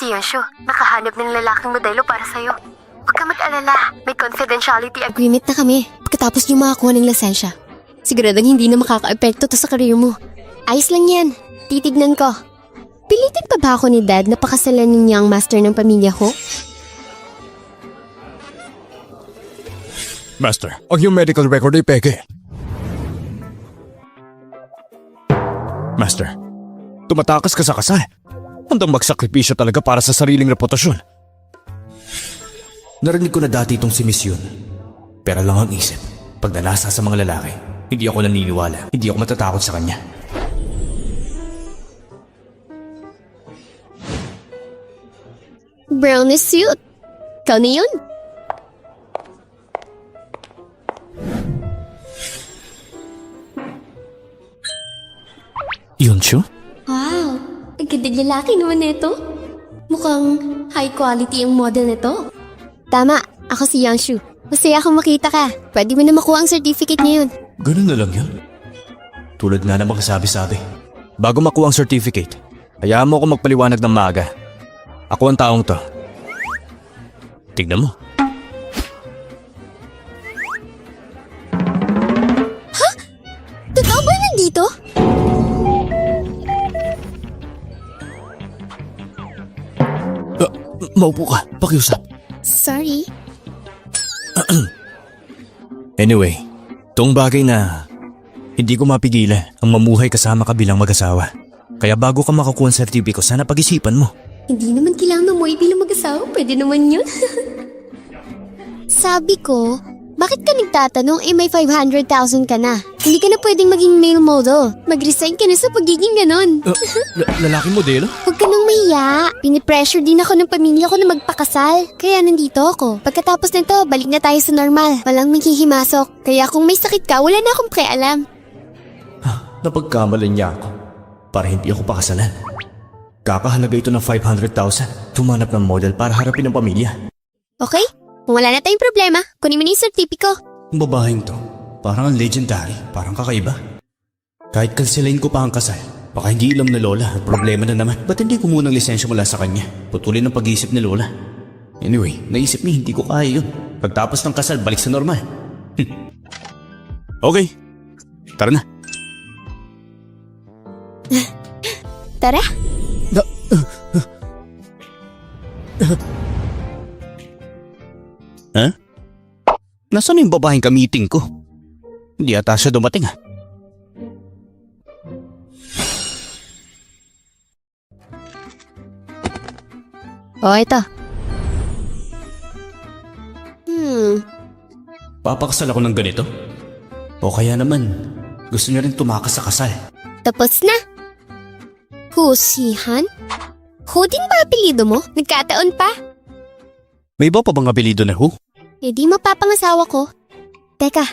Si Yonshu, nakahanap ng lalaking modelo para sa'yo. Huwag ka mag-alala, may confidentiality agreement na kami pagkatapos niyo makakuha ng lisensya. Siguradong hindi na makaka-epekto to sa career mo. Ayos lang yan, titignan ko. Pilitin pa ba ako ni Dad na pakasalanan niya ang master ng pamilya ko? Master, ang iyong medical record ay peke. Master, tumatakas ka sa kasal. Handang magsakripisyo talaga para sa sariling reputasyon. Narinig ko na dati itong si Miss Yun. Pero lang ang isip, pag nalasa sa mga lalaki, hindi ako naniniwala, hindi ako matatakot sa kanya. Brownie suit. Ikaw na yun. Yonshu? Wow, ang gandang lalaki naman nito. Mukhang high quality ang model nito. Tama, ako si Yonshu. Masaya akong makita ka. Pwede mo na makuha ang certificate ngayon. Ganun na lang yun. Tulad nga naman kasabi-sabi. Bago makuha ang certificate, hayaan mo ako magpaliwanag ng maaga. Ako ang taong to. Tignan mo. Totoo ba nandito? Maupo ka, pakiusap. Sorry. Anyway, itong bagay na hindi ko mapigilan ang mamuhay kasama ka bilang mag-asawa. Kaya bago ka makakuha ng sertipiko, sana pag-isipan mo. Hindi naman kailangan mamuhay bilang mag-asawa. Pwede naman yun. Sabi ko, bakit ka nagtatanong may 500,000 ka na? Hindi ka na pwedeng maging male model. Mag-resign ka na sa pagiging ganon. Lalaking modelo? Huwag ka nang mahiya. Pinipressure din ako ng pamilya ko na magpakasal. Kaya nandito ako. Pagkatapos nito, balik na tayo sa normal. Walang maghihimasok. Kaya kung may sakit ka, wala na akong pakialam. Napagkamalan niya ako para hindi ako pakasalan. Kakahalaga ito ng 500,000. Tumanap ng model para harapin ang pamilya. Okay? Kung wala na tayong problema, kunin mo na yung sertipiko. Ang babaeng to, parang ang legendary, parang kakaiba. Kahit kansilain ko pa ang kasal, baka hindi ilam na lola, problema na naman. Ba't hindi ko muna ng lisensya mula sa kanya? Putulin ang pag-iisip ni lola. Anyway, naisip niya hindi ko kaya yun. Pagtapos ng kasal, balik sa normal. Okay, tara na. Tara. Ha? Nasaan yung babaeng ka-meeting ko? Hindi ata siya dumating ha. Oh, ito. Papakasal ako ng ganito? O kaya naman, gusto niya rin tumakas sa kasal. Tapos na. Husihan? Hudin ba apelido mo? Nagkataon pa? May iba pa bang apelido na Hu? Eh di mapapangasawa ko. Teka.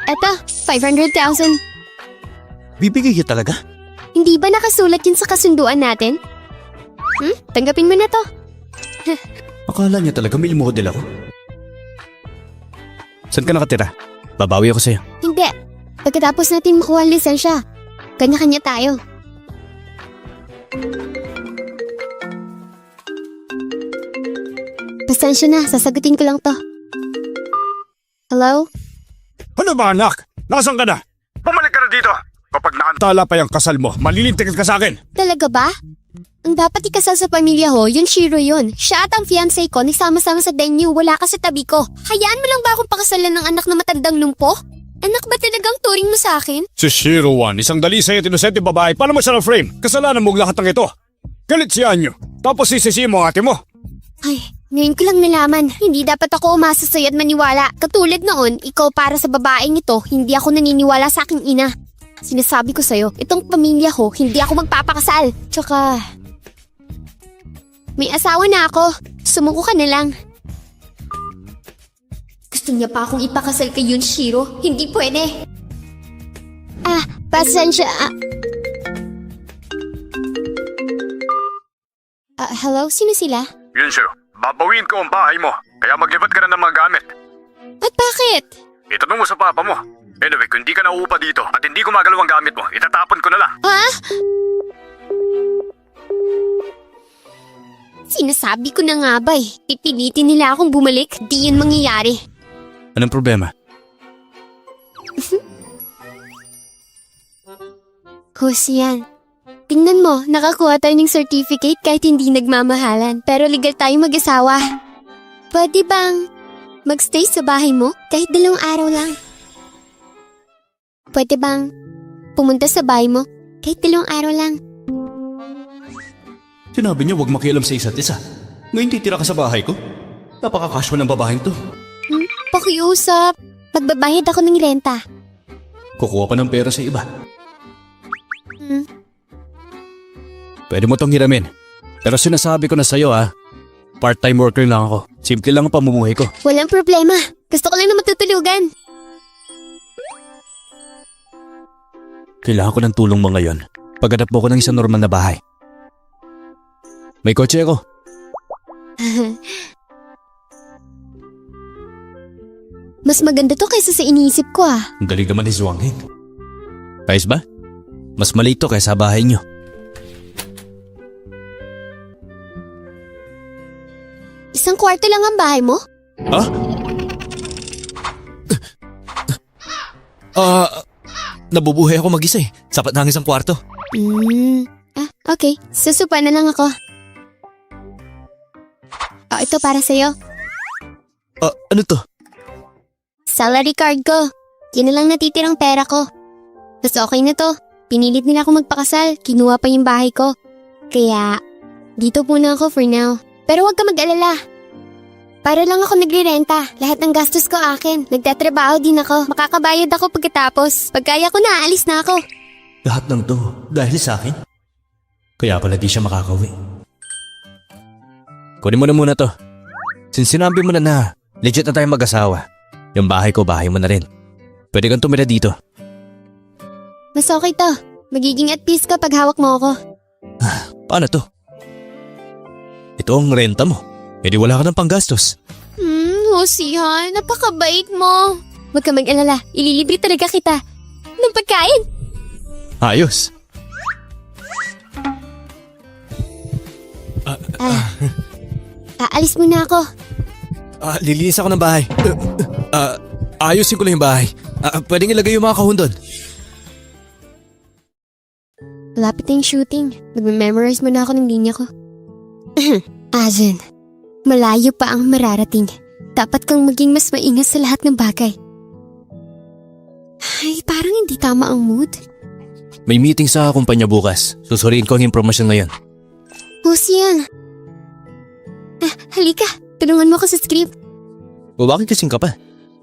Eto, 500,000. Bibigay ka talaga? Hindi ba nakasulat yun sa kasunduan natin? Tanggapin mo na to. Akala niya talaga may model ako. Saan ka nakatira? Babawi ako sa'yo. Hindi. Pagkatapos natin makuha ang lisensya, kanya-kanya tayo. Pasensya na, sasagutin ko lang to. Hello? Ano ba anak? Nasaan ka na? Bumalik ka na dito! Kapag naantala pa yung kasal mo, malilintikin ka sa akin! Talaga ba? Ang dapat ikasal sa pamilya ho, yun Shiro yun. Siya at ang fiancé ko, nagsama-sama sa venue, wala ka sa tabi ko. Hayaan mo lang ba akong pakasalan ng anak na matandang lumpo? Anak ba talagang turing mo sa akin? Si Shiro Wan, isang dalisay at inosente babae, paano mo siya na-frame? Kasalanan mo lahat ng ito. Galit si Anyo, tapos sisisi mo ang ate mo. Ay, ngayon ko lang nalaman, hindi dapat ako umasa sa'yo at maniwala. Katulad noon, ikaw para sa babaeng ito, hindi ako naniniwala sa aking ina. Sinasabi ko sa'yo, itong pamilya ko, hindi ako magpapakasal. Tsaka, may asawa na ako. Sumuko ka na lang. Gusto niya pa akong ipakasal kay Yunshiro. Hindi pwede. Pasensya. Hello? Sino sila? Yunshu, babawin ko ang bahay mo, kaya maglibat ka na ng mga gamit. At bakit? Itanong mo sa papa mo. Anyway, kung hindi ka nauupa dito at hindi gumagalaw ang gamit mo, itatapon ko na lang. Ha? Sinasabi ko na nga ba eh. Pipilitin nila akong bumalik. Di yun mangyayari. Anong problema? Husyan. Tingnan mo, nakakuha tayo ng certificate kahit hindi nagmamahalan. Pero legal tayong mag-asawa. Pwede bang magstay sa bahay mo kahit 2 araw lang? Pwede bang pumunta sa bahay mo kahit 2 araw lang? Sinabi niya huwag makialam sa isa't isa. Ngayon titira ka sa bahay ko. Napaka-casual ng babaeng to. Pakiusap. Magbabayad ako ng renta. Kukuha pa ng pera sa iba. Pwede mo tong hiramin. Pero sinasabi ko na sa'yo part-time worker lang ako. Simple lang ang pamumuhay ko. Walang problema. Gusto ko lang na matutulugan. Kailangan ko ng tulong mo ngayon. Paghanap mo ko ng isang normal na bahay. May kotse ako. Mas maganda to kaysa sa iniisip ko Ang galing naman ni Zhuangheng. Ayos ba? Mas maliit to kaysa bahay niyo. Isang kwarto lang ang bahay mo? Nabubuhay ako mag-isa eh. Sapat na ang isang kwarto. Okay. Susupa na lang ako. Ito para sa'yo. Ano to? Salary card ko. Yan na lang natitirang pera ko. Mas okay na to. Pinilit nila ako magpakasal. Kinuha pa yung bahay ko. Kaya, dito muna ako for now. Pero huwag ka mag-alala. Para lang ako nagre-renta. Lahat ng gastos ko akin. Nagtatrabaho din ako. Makakabayad ako pagkatapos. Pagkaya ko na, aalis na ako. Lahat ng to dahil sa akin. Kaya pala di siya makakauwi. Kunin mo na muna to. Since sinabi mo na legit na tayong mag-asawa, yung bahay ko, bahay mo na rin. Pwede kang tumira dito. Mas okay to. Magiging at peace ka pag hawak mo ako. Paano to? Ito ang renta mo. E di wala ka ng panggastos. Hosihan, napakabait mo. Huwag ka mag-alala, ililibre talaga kita. Ng pagkain. Ayos. Aalis muna ako. Lilinis ako ng bahay. Ayusin ko lang yung bahay. Pwedeng ilagay yung mga kahon doon. Malapit na yung shooting. Nagme-memorize muna ako ng linya ko. Azen, malayo pa ang mararating. Dapat kang maging mas maingat sa lahat ng bagay. Ay, parang hindi tama ang mood. May meeting sa kumpanya bukas. Susuriin ko ang impormasyon ngayon. Husyan. Halika, tulungan mo ako sa script. O bakit kasing ka pa?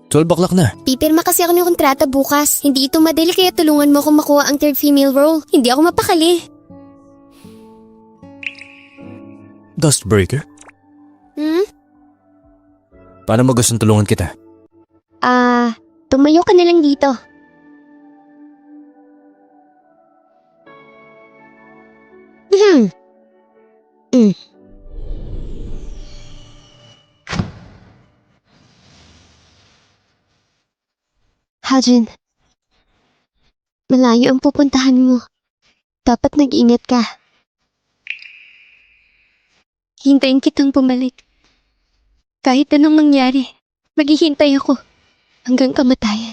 12 o'clock na. Pipirma kasi ako ng kontrata bukas. Hindi ito madali kaya tulungan mo ako makuha ang third female role. Hindi ako mapakali. Dustbreaker? Paano mo gustong tulungan kita? Tumayo ka na lang dito. Hajin, malayo ang pupuntahan mo. Dapat nag-ingat ka. Hintayin kitang bumalik. Kahit anong mangyari, maghihintay ako hanggang kamatayan.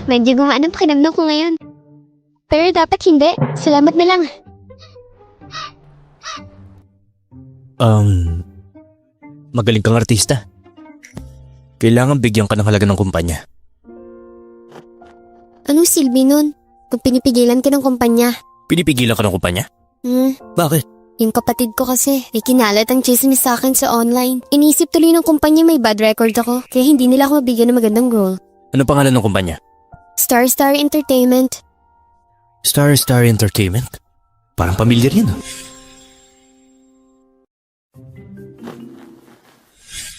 Medyo gumaan ang pakiramdam ko ngayon. Pero dapat hindi. Salamat na lang. Magaling kang artista. Kailangan bigyan ka ng halaga ng kumpanya. Anong silbi nun? Kung pinipigilan ka ng kumpanya. Pinipigilan ka ng kumpanya? Bakit? Yung kapatid ko kasi, ay kinalat ang chismis sa akin sa online. Inisip tuloy ng kumpanya may bad record ako, kaya hindi nila ako mabigyan ng magandang role. Ano pangalan ng kumpanya? Star Entertainment. Star Entertainment? Parang pamilyar yun.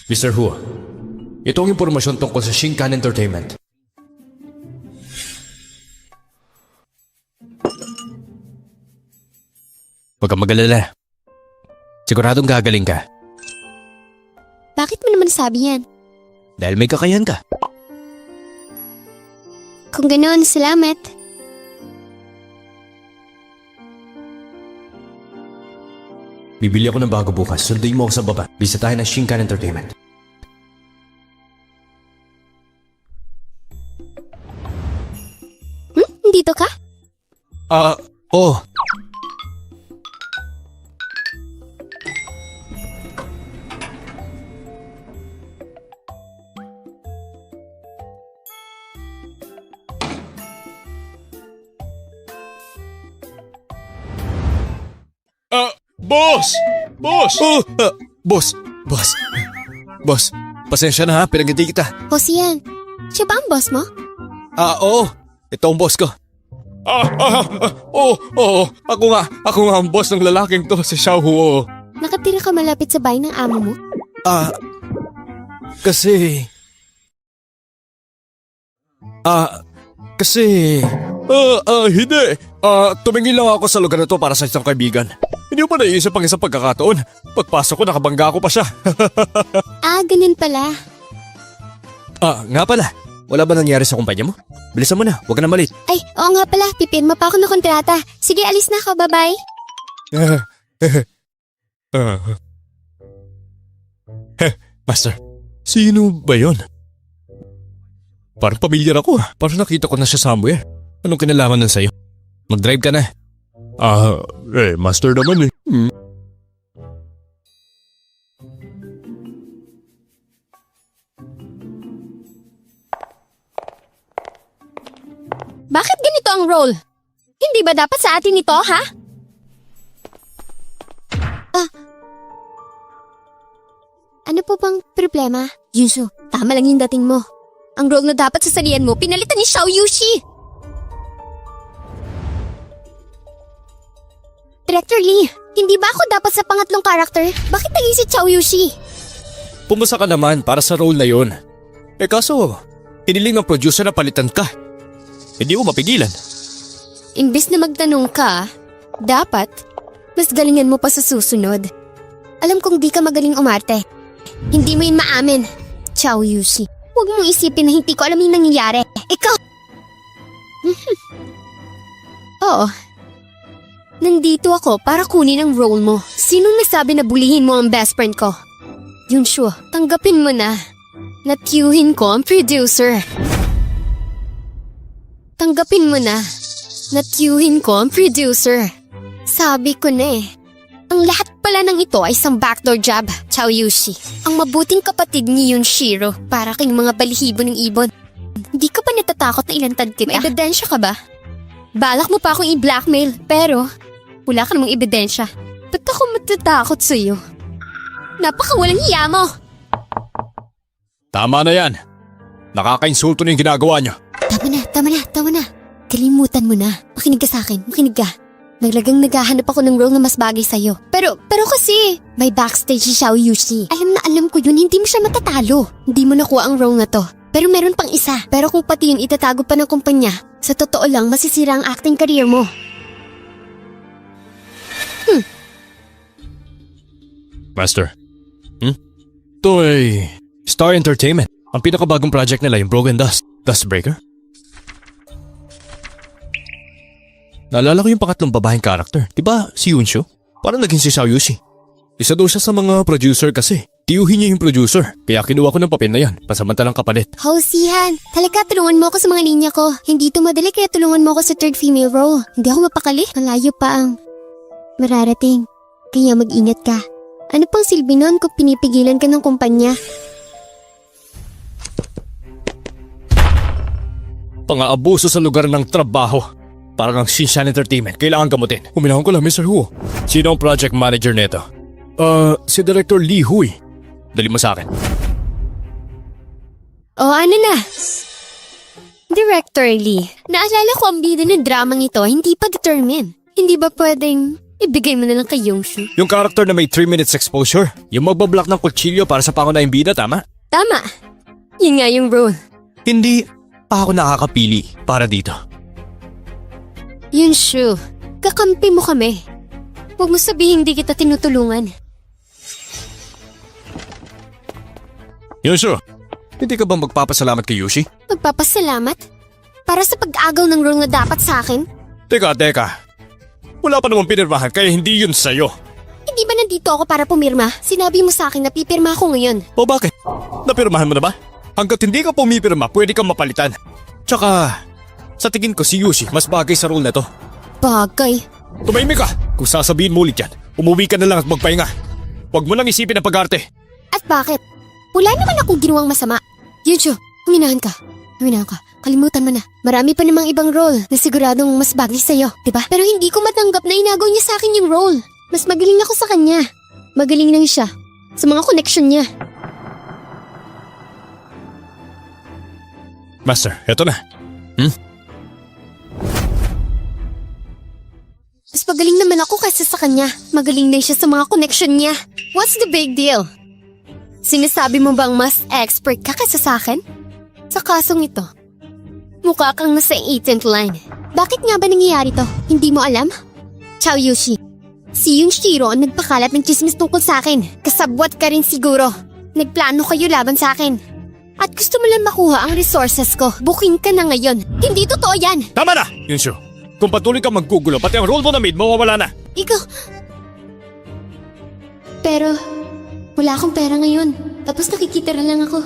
Mr. Hu, ito ang impormasyon tungkol sa Shinkan Entertainment. Huwag kang mag-alala. Siguradong gagaling ka Bakit mo naman sabi yan? dahil may kakayahan ka. Kung ganoon, salamat. Bibili ako ng bago bukas. Sunduin mo ako sa baba. Bisa tayo ng Shinkan Entertainment. Dito ka? Oo. Boss! Boss! Boss, pasensya na ha, pinagindi kita. Boss yan. Siya ba ang boss mo? Oo. Ito ang boss ko. Oo. Ako nga ang boss ng lalaking to, si Xiao Huo. Nakatira ka malapit sa bahay ng amo mo? Kasi... Hindi. Tumingin lang ako sa lugar na to para sa isang kaibigan. Hindi mo pa naiisip ang isang pagkakataon. Pagpasok ko, nakabangga ko pa siya. Ganun pala. Nga pala. Wala ba nangyari sa kumpanya mo? Bilisan mo na, huwag ka na malit. Ay, oo nga pala. Pipirma pa ako ng kontrata. Sige, alis na ako. Bye-bye. Master, sino ba yon? Parang pamilyar ako. Parang nakita ko na siya somewhere. Anong kinalaman nun sa'yo? Mag-drive ka na. Master naman eh. Bakit ganito ang role? Hindi ba dapat sa atin ito, ha? Ano po bang problema? Yunsu, tama lang yung dating mo. Ang role na dapat sasalihan mo, pinalitan ni Xiao Yushi. Director Lee, hindi ba ako dapat sa pangatlong karakter? Bakit naging si Xiao Yushi? Pumasa ka naman para sa role na yon. Kaso, hiniling ng producer na palitan ka. Hindi mo mapigilan. Imbes na magtanong ka, dapat mas galingan mo pa sa susunod. Alam kong di ka magaling umarte. Hindi mo yun maamin. Xiao Yushi, huwag mong isipin na hindi ko alam yung nangyayari. Ikaw! Oo. Nandito ako para kunin ang role mo. Sinong nasabi na bulihin mo ang best friend ko? Yunshu, tanggapin mo na. Natiyuhin ko ang producer. Tanggapin mo na. Natiyuhin ko ang producer. Sabi ko na eh. Ang lahat pala ng ito ay isang backdoor job, Xiao Yushi. Ang mabuting kapatid ni Yunshiro para kayong mga balihibo ng ibon. Hindi ka pa natatakot na ilantad kita? May ebidensya ka ba? Balak mo pa akong i-blackmail, pero wala ka namang ebidensya. Ba't ako matatakot sa'yo? Napakawalang hiya mo! Tama na yan. Nakakainsulto na yung ginagawa niyo. Tama na. Kalimutan mo na. Makinig ka sa akin, makinig ka. Naglagang naghahanap ako ng role na mas bagay sa'yo. Pero kasi, may backstage si Xiao Yushi. Alam ko yun, hindi mo siya matatalo. Hindi mo nakuha ang role na to. Pero meron pang isa. Pero kung pati yun itatago pa ng kumpanya, sa totoo lang masisira ang acting career mo. Master. Ito ay Star Entertainment. Ang pinakabagong project nila yung Broken Dustbreaker. Naalala ko yung pangatlong babaeng karakter. Diba si Yunshu? Parang naging si Xiao Yushi. Isa daw siya sa mga producer kasi. Tiyuhin niya yung producer. Kaya kinuha ko ng papel na yan. Pasamantalang kapalit. Hausihan, talaga tulungan mo ako sa mga linya ko. Hindi ito madali kaya tulungan mo ako sa third female role. Hindi ako mapakali. Malayo pa ang mararating. Kaya mag-ingat ka. Ano pang silbi nun kung pinipigilan ka ng kumpanya? Pang-aabuso sa lugar ng trabaho. Para ng Shinshan Entertainment. Kailangan gamutin. Huminahon ko lang, Mr. Huo. Sino ang project manager nito? Si Director Lee Hui. Dali mo sa akin. Ano na? Director Lee, naalala ko ang bida ng dramang ito hindi pa determined. Hindi ba pwedeng ibigay mo na lang kay Yongshu? Yung character na may 3 minutes exposure. Yung magbablock ng kutsilyo para sa pangunahing bida, tama? Tama. Yun nga yung role. Hindi pa ako nakakapili para dito. Yunshu, kakampi mo kami. Huwag mo sabihin hindi kita tinutulungan. Yunshu, hindi ka ba magpapasalamat kay Yushi? Magpapasalamat? Para sa pag-agaw ng role na dapat sa akin? Teka. Wala pa namang pinirmahan kaya hindi yun sa'yo. Hindi ba nandito ako para pumirma? Sinabi mo sa akin na pipirma ako ngayon. O bakit? Napirmahan mo na ba? Hanggat hindi ka pumipirma, pwede kang mapalitan. Tsaka, sa tingin ko si Yushi mas bagay sa role na to. Bagay. Tumahimik ka! Kung sasabihin mo ulit yan, umuwi ka na lang at magpahinga. Huwag mo lang isipin ang pag-arte. At bakit? Wala naman akong ginawang masama. Yunshu, huminahan ka. Kalimutan mo na. Marami pa namang ibang role na siguradong mas bagay sa'yo, diba? Pero hindi ko matanggap na inagaw niya sa akin yung role. Mas magaling ako sa kanya. Magaling lang siya sa mga connection niya. Master, eto na. Mas magaling naman ako kaysa sa kanya. Magaling lang siya sa mga connection niya. What's the big deal? Sinasabi mo bang mas expert ka kaysa sa akin? Sa kasong ito, mukha kang nasa 18th line. Bakit nga ba nangyayari to? Hindi mo alam? Ciao Yushi. Si Yunshiro ang nagpakalat ng chismis tungkol sa akin. Kasabwat ka rin siguro. Nagplano kayo laban sa akin. At gusto mo lang makuha ang resources ko. Bukin ka na ngayon. Hindi totoo yan. Tama na, Yunshu. Kung patuloy kang maggugulo, pati ang role mo na maid, mawawala na. Ikaw... Pero, wala akong pera ngayon. Tapos nakikita na lang ako.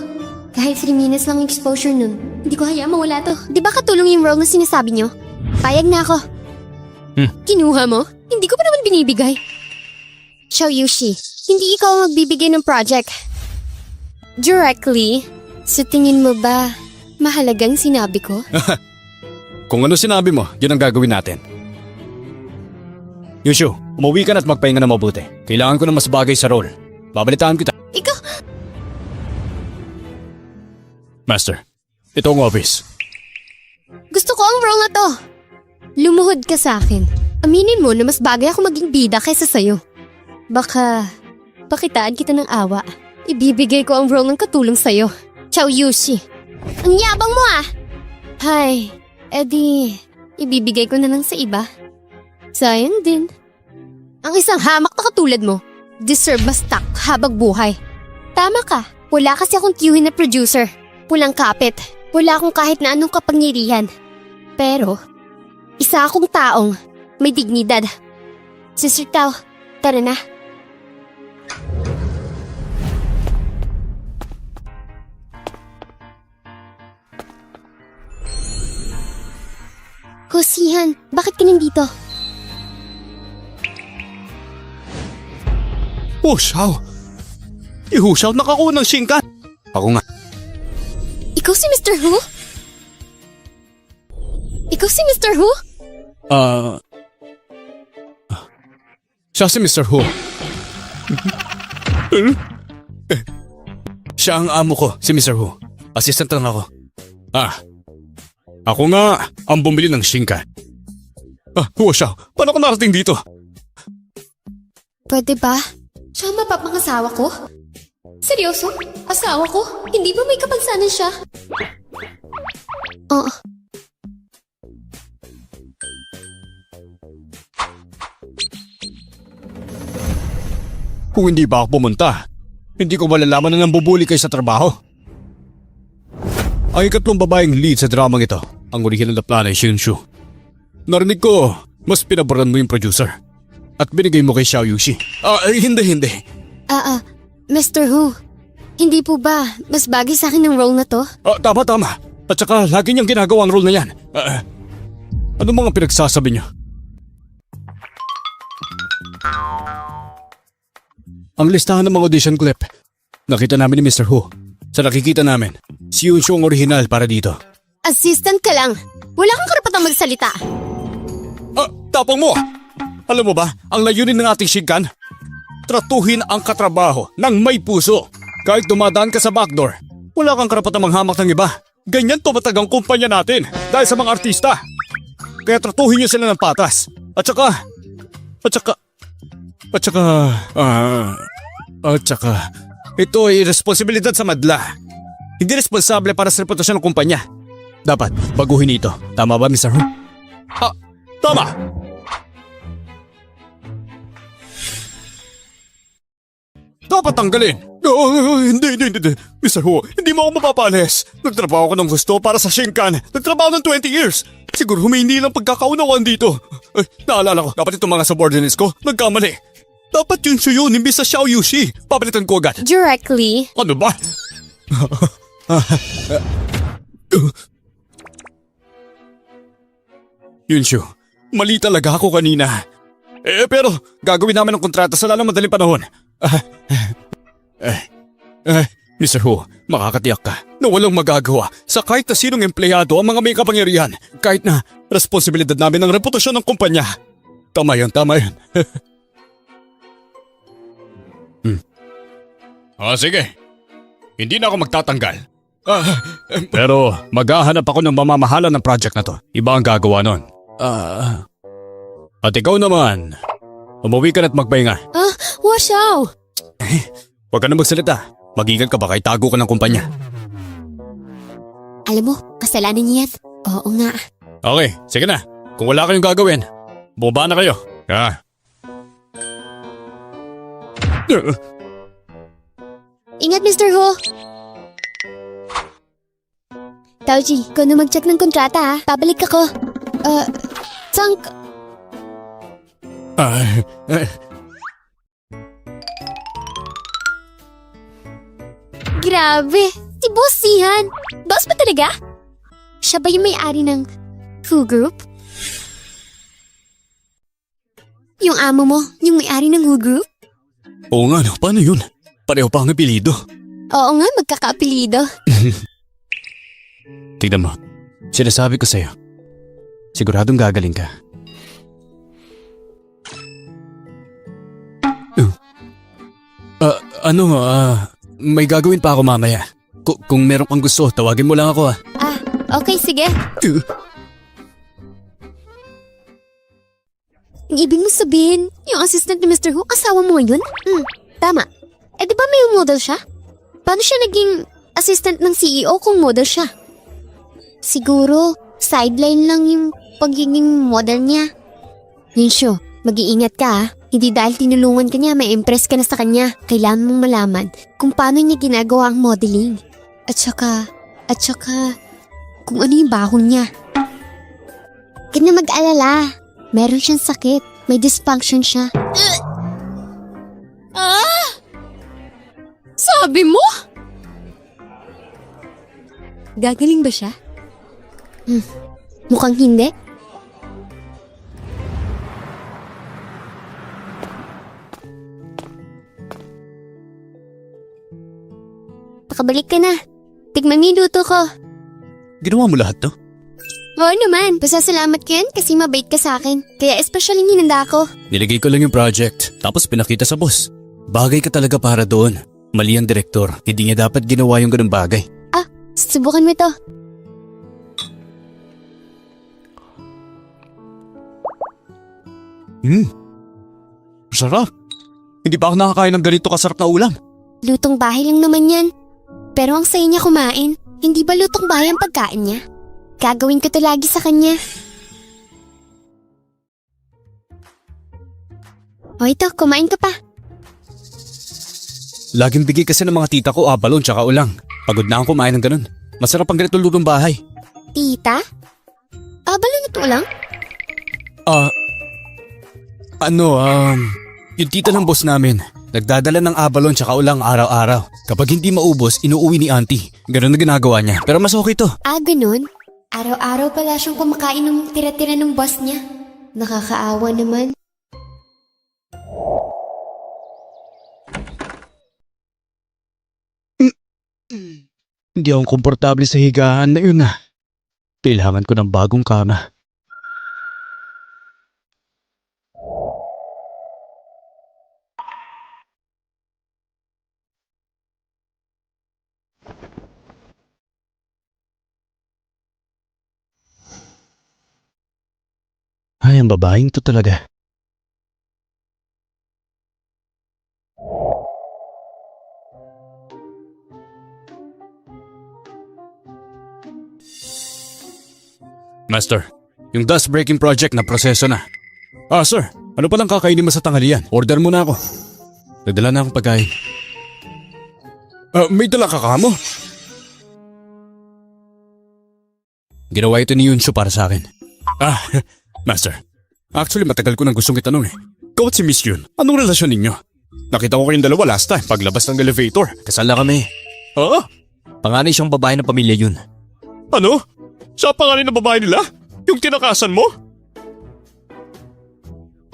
Kahit 3 minutes lang yung exposure nun, hindi ko hayaan mawala to. Di ba katulong yung role na sinasabi nyo? Payag na ako. Kinuha mo? Hindi ko pa naman binibigay. Xiao Yushi, hindi ikaw ang magbibigay ng project. Directly, sa tingin mo ba mahalagang sinabi ko? Kung ano sinabi mo, yun ang gagawin natin. Yunshu, umuwi ka na at magpahinga na mabuti. Kailangan ko ng mas bagay sa role. Babalitaan kita. Ikaw... Master, ito ang office. Gusto ko ang role na to. Lumuhod ka sa akin. Aminin mo na mas bagay ako maging bida kaysa sa'yo. Baka, pakitaan kita ng awa. Ibibigay ko ang role ng katulong sa'yo. Ciao Yushi. Ang yabang mo ah! Hay, edi, ibibigay ko na lang sa iba. Sayang din. Ang isang hamak na katulad mo, deserve mas stuck habang buhay. Tama ka, wala kasi akong tiyuhin na producer. Pulang kapit, wala akong kahit na anong kapangyarihan. Pero, isa akong taong may dignidad. Sister Tao, tara na. Hosihan, bakit ka nandito? Oh, Xiao! Xiao, nakakuha ng Shinkan! Ako nga. Ikaw si Mr. Hu? Ikaw si Mr. Hu? Siya si Mr. Hu. Siya ang amo ko, si Mr. Hu. Assistant lang ako. Ako nga ang bumili ng Shinkan. Xiao, paano ka narating dito? Pwede ba? Siya ang mapapangasawa ko? Seryoso? Asawa ko? Hindi ba may kapansanan siya? Oo. Kung hindi ba ako pumunta, hindi ko malalaman na nambubuli kayo sa trabaho. Ang ikatlong babaeng lead sa dramang ito, ang original na plano ay Shinshu. Narinig ko, mas pinaboran mo yung producer. At binigay mo kay Xiao Yushi. Hindi. Mr. Hu, hindi po ba mas bagay sa akin ng role na to? Tama. At saka lagi niyang ginagawa ang role na yan. Ano mga pinagsasabi niyo? Ang listahan ng mga audition clip. Nakita namin ni Mr. Hu. Sa nakikita namin, si Yunshu ang original para dito. Assistant ka lang. Wala kang karapatang magsalita. Tapang mo! Alam mo ba, ang layunin ng ating Shinkan? Tratuhin ang katrabaho ng may puso. Kahit dumadaan ka sa backdoor, wala kang karapatang manghamak ng iba. Ganyan tumatag ang kumpanya natin dahil sa mga artista. Kaya tratuhin niyo sila ng patas. At saka, ito ay responsibilidad sa madla. Hindi responsable para sa reputasyon ng kumpanya. Dapat baguhin ito. Tama ba, Mr. Hu? Tama! Dapat tanggalin. Hindi. Mr. Hu, hindi mo ako mapapalis. Nagtrabaho ko ng gusto para sa Shinkan. Nagtrabaho ng 20 years. Siguro humindi lang pagkakaunawan dito. Ay, naalala ko, dapat itong mga subordinates ko, nagkamali. Dapat yun siya yun, imbis sa Xiao Yushi. Papalitan ko agad. Directly. Ano ba? Yunshu, mali talaga ako kanina. Pero gagawin namin ang kontrata sa lalong madaling panahon. Mr. Hu, makakatiyak ka na walang magagawa sa kahit na sinong empleyado ang mga may kapangyarihan, kahit na responsibilidad namin ang reputasyon ng kumpanya. Tama yun. Sige. Hindi na ako magtatanggal. Pero maghahanap ako ng mamamahala ng project na to. Iba ang gagawa nun. At ikaw naman, umuwi ka na't magpahinga. Washaw! Huwag ka na magsalita. Mag-ingat ka baka itago ka ng kumpanya. Alam mo, kasalanan niya yan. Oo nga. Okay, sige na. Kung wala kayong gagawin, bumaba na kayo. Ingat, Mr. Ho! Tauji, ikaw na mag-check ng kontrata ha. Pabalik ako. Tsang... Grabe! Si Boss Sihan! Boss pa talaga? Siya ba yung may-ari ng Who Group? Yung amo mo, yung may-ari ng Who Group? Oo nga, no? Paano yun? Pareho pa ang apelido. Oo nga, magkakaapelido. Tignan mo, sinasabi ko sa'yo. Siguradong gagaling ka. May gagawin pa ako mamaya. Kung meron kang gusto, tawagin mo lang ako Okay, sige. Ang ibig mo sabihin, yung assistant ni Mr. Hu, asawa mo ngayon? Tama. Di ba may model siya? Paano siya naging assistant ng CEO kung model siya? Siguro, sideline lang yung pagiging model niya. Yunshu, mag-iingat ka ha. Hindi dahil tinulungan ka niya, may impress ka na sa kanya. Kailangan mong malaman kung paano niya ginagawa ang modeling. At saka, kung ano yung bahon niya. Huwag na mag-alala. Meron siyang sakit. May dysfunction siya. Sabi mo? Gagaling ba siya? Mukhang hindi. Nakabalik ka na. Tignan mo yung luto ko. Ginawa mo lahat to? Oo naman. Pasasalamat ka yan kasi mabait ka sa akin. Kaya especially hinanda ko. Nilagay ko lang yung project, tapos pinakita sa boss. Bagay ka talaga para doon. Mali ang direktor. Hindi niya dapat ginawa yung ganung bagay. Subukan mo ito. Sarap. Hindi pa ako nakakain ng ganito kasarap na ulam. Lutong bahay lang naman yan. Pero ang saya niya kumain. Hindi ba lutong bahay ang pagkain niya? Gagawin ko to lagi sa kanya. O ito, kumain ka pa. Laging bigay kasi ng mga tita ko abalon tsaka ulang. Pagod na akong kumain ng ganun. Masarap ang ganito lutong bahay. Tita? Abalo na to lang? Yung tita ng boss namin, nagdadala ng abalon tsaka ulang araw-araw. Kapag hindi maubos, inuuwi ni auntie. Ganun na ginagawa niya. Pero mas okay to. Ganun? Araw-araw pala siyang kumakain ng tira-tira ng boss niya. Nakakaawa naman. Hindi ako komportable sa higaan na yun Kailangan ko ng bagong kama. Ay, ang babaeng to talaga. Master, yung dust breaking project na proseso na. Sir, ano palang kakainin mo sa tanghalian? Order mo na ako. Nagdala na akong pagkain. May dala ka mo? Ginawa ito ni Yunsho para sa akin. Master. Actually, matagal ko nang gustong itanong eh. Ikaw at si Miss Yun, anong relasyon ninyo? Nakita ko kayong dalawa last time paglabas ng elevator. Kasal na kami. Oo? Panganay siyang babae ng pamilya yun. Ano? Siya ang pangalan ng babae nila? Yung tinakasan mo?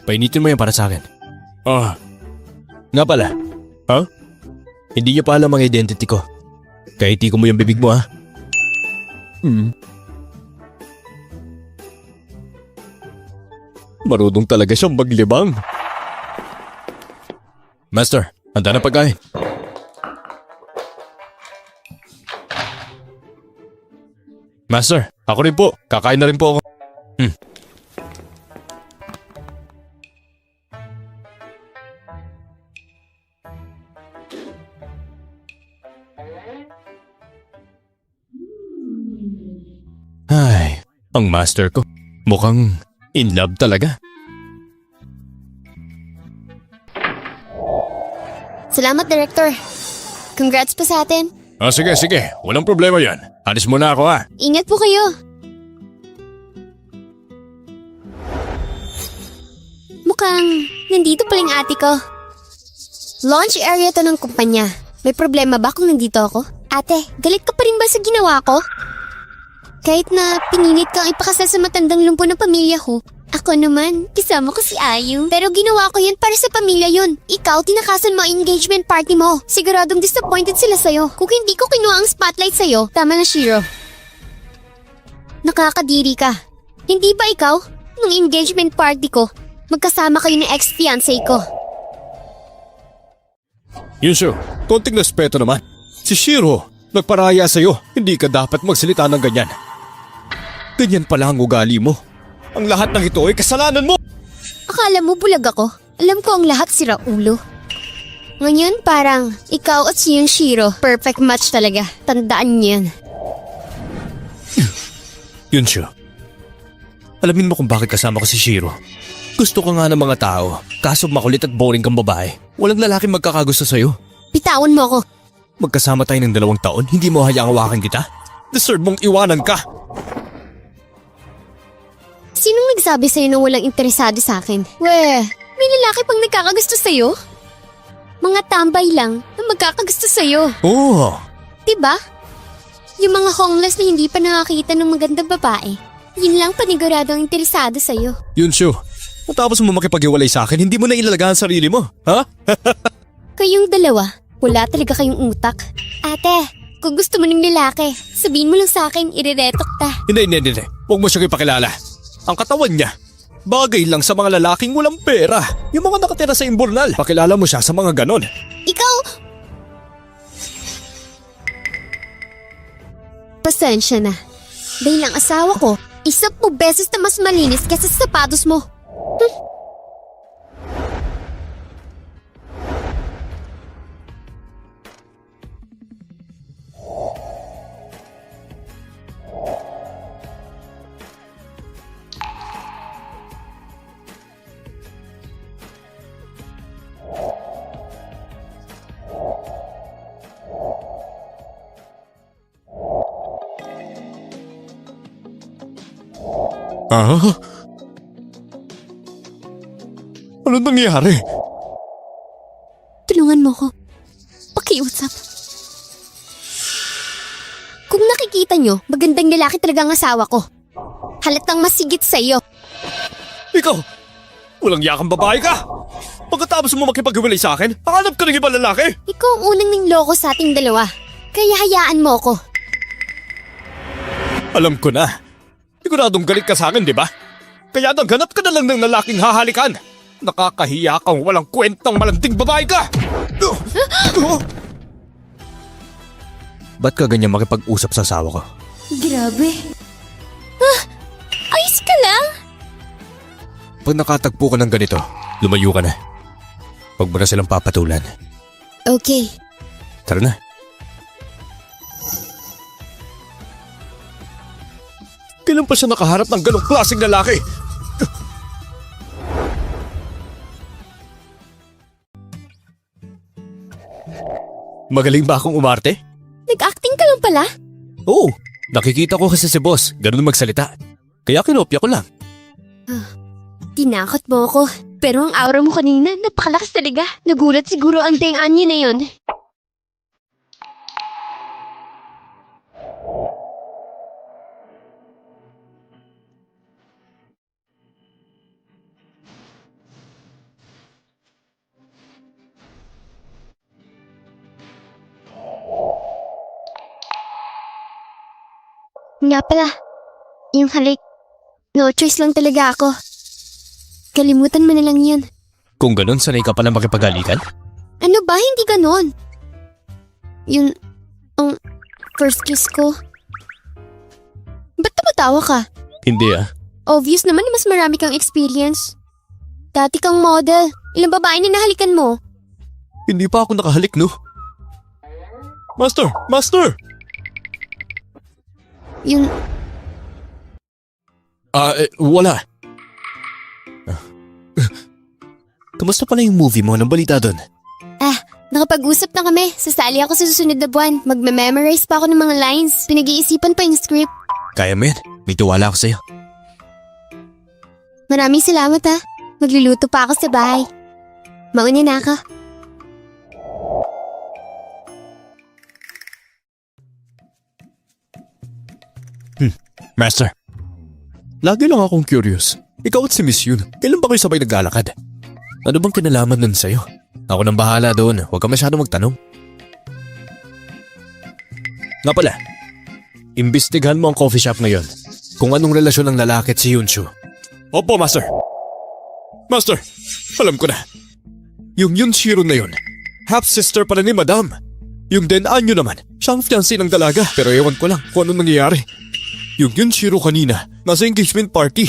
Painitin mo yan para sa akin. Nga pala. Ha? Hindi niya pa alam ang identity ko. Kaya itiko mo yung bibig mo ha. Marunong talaga siyang maglibang. Master, handa na pagkain. Master, ako rin po. Kakain na rin po ako. Ay, ang master ko. Mukhang in love talaga. Salamat, Director. Congrats pa sa atin. Sige. Walang problema yan. Alis muna ako ha. Ingat po kayo. Mukhang nandito pala yung ate ko. Launch area to ng kumpanya. May problema ba kung nandito ako? Ate, galit ka pa rin ba sa ginawa ko? Kahit na pinilit kang ipakasal sa matandang lumpo ng pamilya ko, ako naman, kasama ko si Ayu. Pero ginawa ko yan para sa pamilya yun. Ikaw, tinakasan mo ang engagement party mo. Siguradong disappointed sila sa'yo. Kung hindi ko kinuha ang spotlight sa'yo, tama na, Shiro. Nakakadiri ka. Hindi ba ikaw, nung engagement party ko, magkasama kayo ng ex-fiancé ko? Yunsho, konting respeto naman. Si Shiro, nagparaya sa'yo. Hindi ka dapat magsalita ng ganyan. Ganyan pala ang ugali mo. Ang lahat ng ito ay kasalanan mo! Akala mo bulag ako? Alam ko ang lahat sira ulo. Ngayon parang ikaw at si Shiro, perfect match talaga. Tandaan niyo yan. Yunsho, alamin mo kung bakit kasama ko si Shiro. Gusto ko nga ng mga tao, kaso makulit at boring kang babae. Walang lalaking magkakagusto sa'yo. Bitawan mo ako. Magkasama tayo ng 2 taon, hindi mo hayaang hawakan kita? Deserve mong iwanan ka! Sinong nagsabi sa'yo na walang interesado sa akin? Weh, may lalaki pang nagkakagusto sa'yo? Mga tambay lang na magkakagusto sa'yo. Oo! Diba? Yung mga homeless na hindi pa nakakita ng magandang babae, yun lang panigurado ang interesado sa'yo. Yunsho, matapos mo makipag-iwalay sa akin, hindi mo na ilalagaan ang sarili mo, ha? Kayong dalawa, wala talaga kayong utak. Ate, kung gusto mo ng lalaki, sabihin mo lang sa akin, ireretok ta. Hindi. Huwag mo siyang ipakilala. Ang katawan niya, bagay lang sa mga lalaking walang pera. Yung mga nakatira sa imburnal. Pakilala mo siya sa mga ganon. Ikaw! Pasensya na. Dahil ang asawa ko, 10 beses na mas malinis kaysa sa sapatos mo. Ano nangyayari? Tulungan mo ko. Pakiusap. Kung nakikita nyo, magandang lalaki talaga ang asawa ko. Halatang masigit sa'yo. Ikaw! Walang yakang babae ka! Pagkatapos mo makipag-iwalay sa akin, hanap ka ng ibang lalaki! Ikaw ang unang ningloko sa ating dalawa. Kaya hayaan mo ko. Alam ko na. Siguradong galit ka sa akin, di ba? Kaya naghanap ka na lang ng lalaking hahalikan. Nakakahiya kang walang kwentang malanding babae ka! Ba't ka ganyan makipag-usap sa asawa ko? Grabe. Ayos ka lang? Pag nakatagpo ka ng ganito, lumayo ka na. Huwag mo na silang papatulan. Okay. Tara na. Kailan pa siya nakaharap ng ganong klaseng lalaki? Magaling ba akong umarte? Nag-acting ka lang pala? Oo, nakikita ko kasi si boss, ganun magsalita. Kaya kinopya ko lang. Tinakot mo ako. Pero ang aura mo kanina, napakalakas talaga. Nagulat siguro ang tengaan niyo na yun. Nga pala, yung halik. No choice lang talaga ako. Kalimutan mo na lang yun. Kung ganun, sanay ka pala makipagalikan? Ano ba? Hindi ganon. Yun, ang first kiss ko. Ba't tumatawa ka? Hindi ah. Obvious naman na mas marami kang experience. Dati kang model. Ilang babae na nahalikan mo? Hindi pa ako nakahalik, no? Master! Master! Yun, Wala. Kamusta pala yung movie mo? Anong balita doon? nakapag-usap na kami. Sasali ako sa susunod na buwan. Magme-memorize pa ako ng mga lines. Pinag-iisipan pa yung script. Kaya mo yan. May tiwala ako sa'yo. Maraming salamat ha. Magluluto pa ako sa bahay. Mauna na ako. Master. Lagi lang akong curious. Ikaw at si Miss Yun, kailan ba kayo sabay naglalakad? Ano bang kinalaman nun sa'yo? Ako nang bahala doon. Huwag ka masyado magtanong. Nga pala, imbestigahan mo ang coffee shop ngayon. Kung anong relasyon ng lalaki at si Yunshu. Opo, Master. Master, alam ko na. Yung Yunshiro na yun, half-sister pala ni Madam. Yung Denanyo naman, siyang fiancé ng dalaga. Pero ewan ko lang kung anong nangyayari. Yung Yunshiro kanina, nasa engagement party.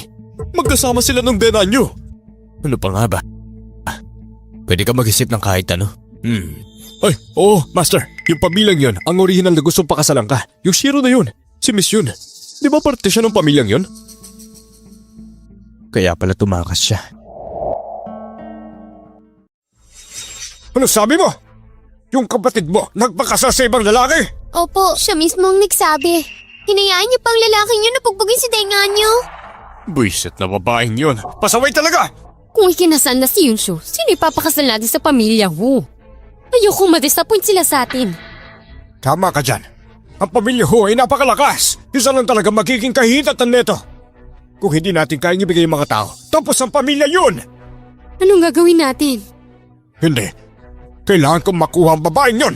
Magkasama sila ng Denanyo. Ano pa nga ba? Pwede ka mag-isip ng kahit ano. Ay, oo, Master. Yung pamilyang yun, ang original na gustong pakasalan ka. Yung Shiro na yun, si Miss Yun. Di ba parte siya ng pamilyang yun? Kaya pala tumakas siya. Ano sabi mo? Yung kapatid mo, nagpakasal sa ibang lalaki? Opo, siya mismo ang nagsabi. Hinayaan niyo pang lalaking yun na pugbugin si Dengan niyo. Buisit na babaeng yun. Pasaway talaga! Kung ikinasal na si Yunshu, sino ipapakasal natin sa pamilya Hu? Ayokong ma-disappoint sila sa atin. Tama ka dyan. Ang pamilya Hu ay napakalakas. Isa lang talaga magiging kahintatan neto. Kung hindi natin kayang ibigay yung mga tao, tapos ang pamilya yun! Anong gagawin natin? Hindi. Kailangan kong makuha ang babaeng yun!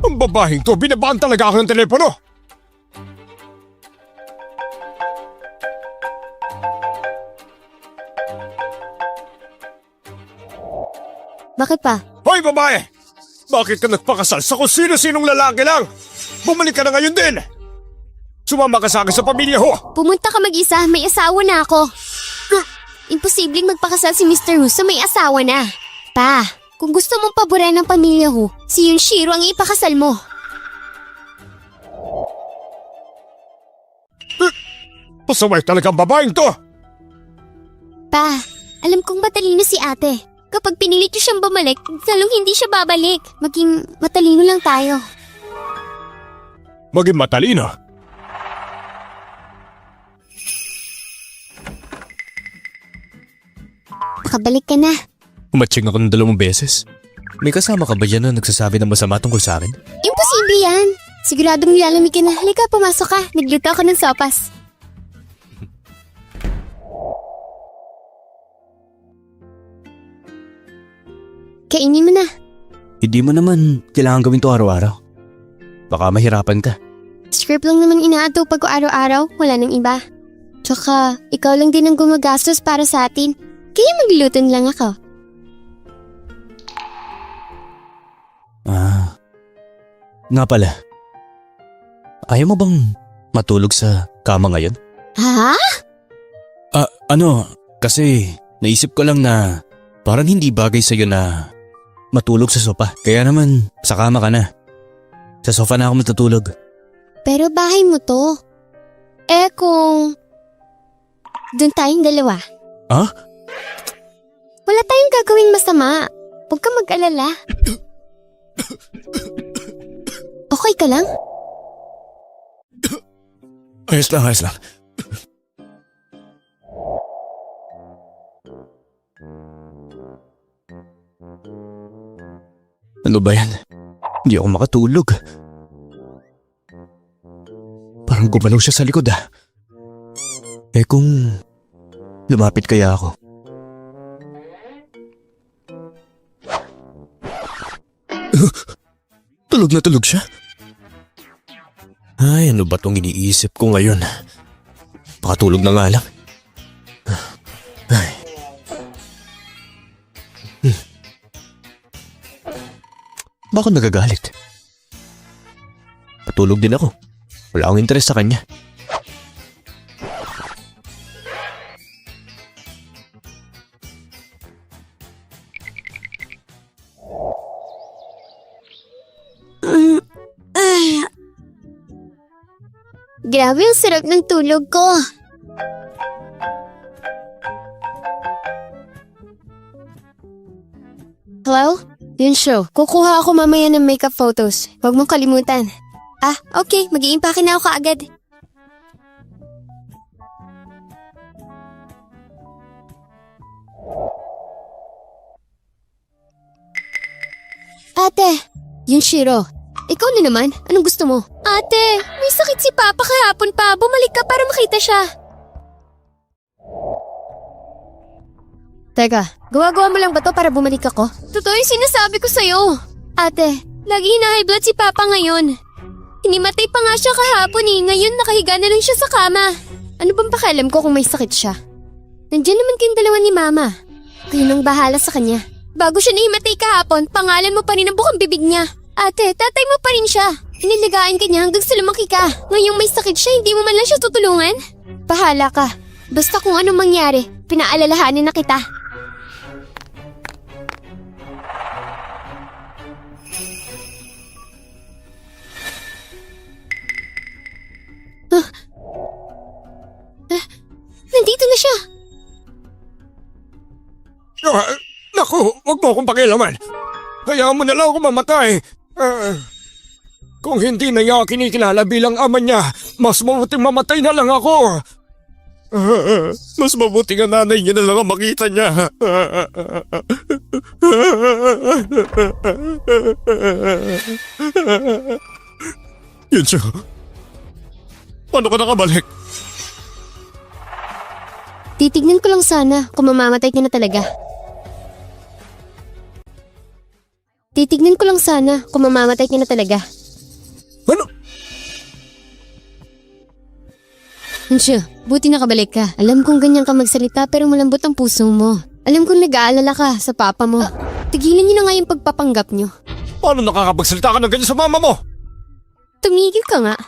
Ang babaeng to, binabaan talaga ako ng telepono! Bakit pa? Hoy babae! Bakit ka nagpakasal sa kung sino-sinong lalaki lang? Bumalik ka na ngayon din! Sumama ka sa akin sa pamilya Ho! Pumunta ka mag-isa, may asawa na ako. Imposibleng magpakasal si Mr. Hu sa may asawa na. Pa, kung gusto mong paboran ng pamilya Hu, si Yunshiro ang ipakasal mo. Pasaway talaga ang babaeng to! Pa, alam kong matalino si ate. Kapag pinilit niyo siyang bumalik, lalong hindi siya babalik. Maging matalino lang tayo. Maging matalino? Makabalik ka na. Umatching ako ng 2 beses. May kasama ka ba dyan na nagsasabi ng masama tungkol sa akin? Imposible yan. Siguradong nilalamig ka na. Halika, pumasok ka. Nagluto ako ng sopas. Kainin mo na. Hindi mo naman kailangan gawin to araw-araw. Baka mahirapan ka. Script lang naman inaatupag pag araw-araw. Wala nang iba. Tsaka, ikaw lang din ang gumagastos para sa atin. Kaya magluluto lang ako. Nga pala. Ayaw mo bang matulog sa kama ngayon? Ha? Kasi naisip ko lang na parang hindi bagay sa'yo na matulog sa sopa. Kaya naman, sa kama ka na. Sa sofa na ako matutulog. Pero bahay mo to. Kung... Doon tayong dalawa. Ah? Wala tayong gagawing masama. Huwag ka mag-alala. Okay ka lang? Ayos lang, ayos lang. Ano ba yan? Hindi ako makatulog. Parang gumalaw siya sa likod ah. Kung lumapit kaya ako? Tulog na tulog siya. Ay, ano ba tong iniisip ko ngayon? Pakatulog na nga lang. Ay. Baka nagagalit. Patulog din ako. Wala akong interes sa kanya. Grabe ang sarap ng tulog ko. Hello? Yunsho, kukuha ako mamaya ng makeup photos. Huwag mong kalimutan. Okay. Mag-iimpake na ako kaagad. Ate, Yunshiro, ikaw na naman. Anong gusto mo? Ate, may sakit si Papa kahapon pa. Bumalik ka para makita siya. Teka, gawa-gawa mo lang ba to para bumalik ako? Totoo yung sinasabi ko sa'yo. Ate, lagi high blood si Papa ngayon. Hinimatay pa nga siya kahapon eh. Ngayon nakahiga na lang siya sa kama. Ano bang pakialam ko kung may sakit siya? Nandiyan naman kayong dalawa ni Mama. Kayo nang bahala sa kanya. Bago siya nahimatay kahapon, pangalan mo pa rin ang bukang bibig niya. Ate, tatay mo pa rin siya. Iniligaan ka niya hanggang sa lumaki ka. Ngayong may sakit siya, hindi mo man lang siya tutulungan? Bahala ka. Basta kung anong mangyari, pinaalalahanin na kita. Nandito na siya. Naku, wag mo akong pakialaman. Hayaan mo na lang ako mamatay. Kung hindi na niya kinikilala bilang ama niya, mas mabuting mamatay na lang ako. Mas mabuti nga nanay niya na lang ang makita niya. Yun siya. Paano ka nakabalik? Titignan ko lang sana kung mamamatay ka na talaga. Titignan ko lang sana kung mamamatay ka na talaga. Ano? Hinshu, buti nakabalik ka. Alam kong ganyan ka magsalita pero malambot ang puso mo. Alam kong nag-aalala ka sa papa mo. Tigilan niyo na nga yung pagpapanggap niyo. Paano nakakapagsalita ka ng ganyan sa mama mo? Tumigil ka nga.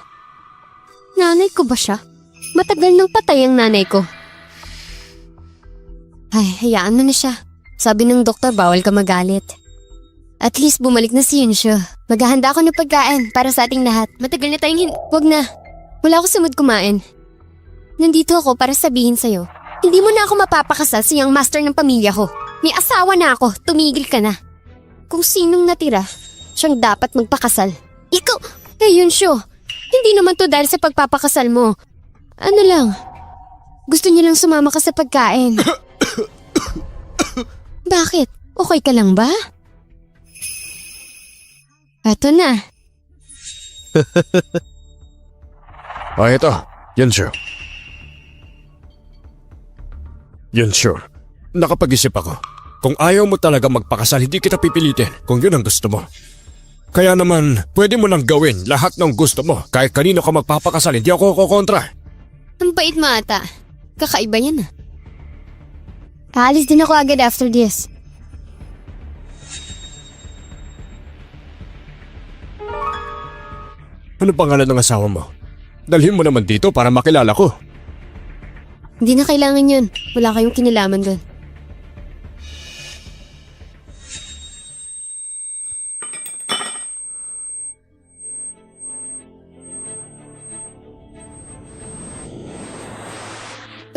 Nanay ko ba siya? Matagal nang patay ang nanay ko. Ay, hayaan mo na siya. Sabi ng doktor bawal ka magalit. At least bumalik na si Yunsho. Maghahanda ako ng pagkain para sa ating lahat. Matagal na tayong Wag na. Wala ako sa mood kumain. Nandito ako para sabihin sa'yo. Hindi mo na ako mapapakasal sa young master ng pamilya ko. May asawa na ako. Tumigil ka na. Kung sinong natira, siyang dapat magpakasal. Ikaw! Yunsho, hindi naman to dahil sa pagpapakasal mo. Ano lang, gusto niya lang sumama ka sa pagkain. Bakit? Okay ka lang ba? Eto na. Ito. Yunsho. Yunsho, nakapag-isip ako. Kung ayaw mo talaga magpakasal, hindi kita pipilitin kung yun ang gusto mo. Kaya naman, pwede mo nang gawin lahat ng gusto mo. Kahit kanino ka magpapakasal, hindi ako kukontra. Ang bait mo ata. Kakaiba yan ah. Aalis din ako agad after this. Ano pangalan ng asawa mo? Dalhin mo naman dito para makilala ko. Hindi na kailangan yun. Wala kayong kinalaman doon.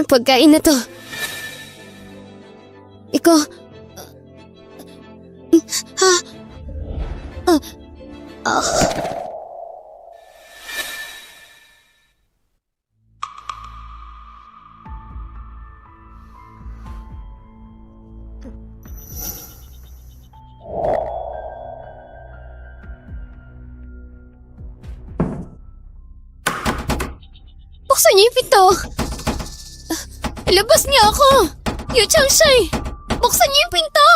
pagkain na to. Ikaw... Ha? Buksan niyo yung pinto! Ilabas niyo ako! Yu Changshay! Buksan niyo yung pinto!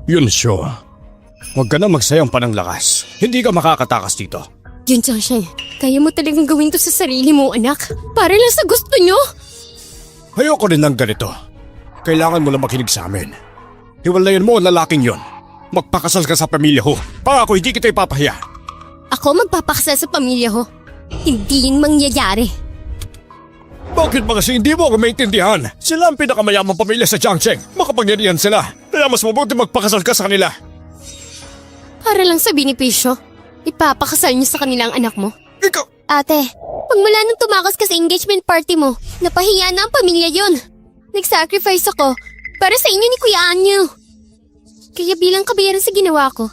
Yun, Sho. Huwag ka na magsayang pa ng lakas. Hindi ka makakatakas dito. Yun Changshay, kaya mo talagang gawin to sa sarili mo, anak. Para lang sa gusto niyo! Ayoko rin ng ganito. Kailangan mo na makinig sa amin. Hiwalayan mo ang lalaking yon. Magpakasal ka sa pamilya ko. Pangako hindi kita ipapahiya. Ako magpapakasal sa pamilya ko. Hindi yun mangyayari. Bakit ba kasi hindi mo ako maintindihan? Sila ang pinakamayamang pamilya sa Jiangcheng. Makapangyarihan sila. Kaya mas mabuti magpakasal ka sa kanila. Para lang sa benepisyo, ipapakasal niyo sa kanilang anak mo. Ikaw... Ate, pagmula nung tumakas ka sa engagement party mo, napahiya na ang pamilya yon. Nag-sacrifice ako para sa inyo ni Kuya Anyo. Kaya bilang kabayaran sa ginawa ko,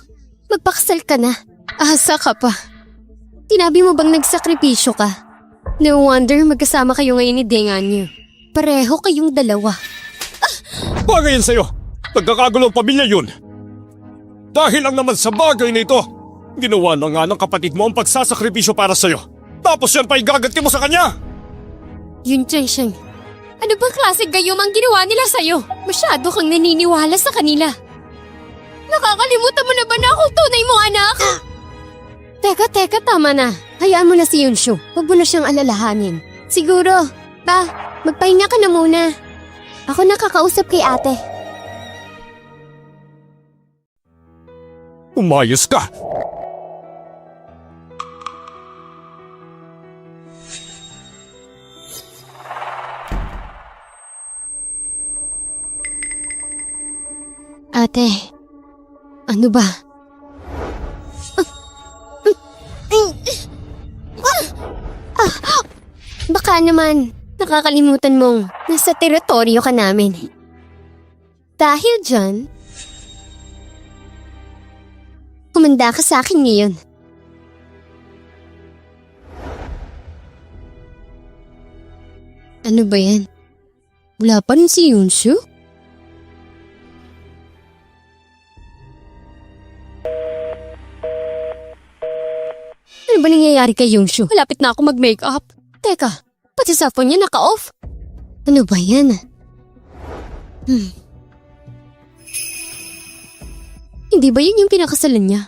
magpakasal ka na. Asa ka pa. Tinabi mo bang nagsakripisyo ka? No wonder magkasama kayo ngayon ni Deng Anyo. Pareho kayong dalawa. Bagay yan sa'yo. Nagkakagulo ang pamilya yun. Dahil lang naman sa bagay na ito, ginawa na nga ng kapatid mo ang pagsasakripisyo para sa'yo. Tapos yan pa igaganti mo sa kanya. Yun, Changshay. Ano bang klase gayom ang ginawa nila sa'yo? Masyado kang naniniwala sa kanila. Nakakalimutan mo na ba na ako tunay mo, anak? Teka, tama na. Hayaan mo na si Yunshu. Huwag mo na siyang alalahanin. Siguro. Magpahinga ka na muna. Ako nakakausap kay ate. Umayos ka. Ate, ano ba? Baka naman, nakakalimutan mong nasa teritoryo ka namin. Dahil dyan, kumanda ka sa akin ngayon. Ano ba yan? Wala pa rin si Yunshu? Ano ba nangyayari kay Yunshu? Malapit na ako mag-makeup. Teka, pati sa phone niya naka-off. Ano ba yan? Hindi ba yun yung pinakasalan niya?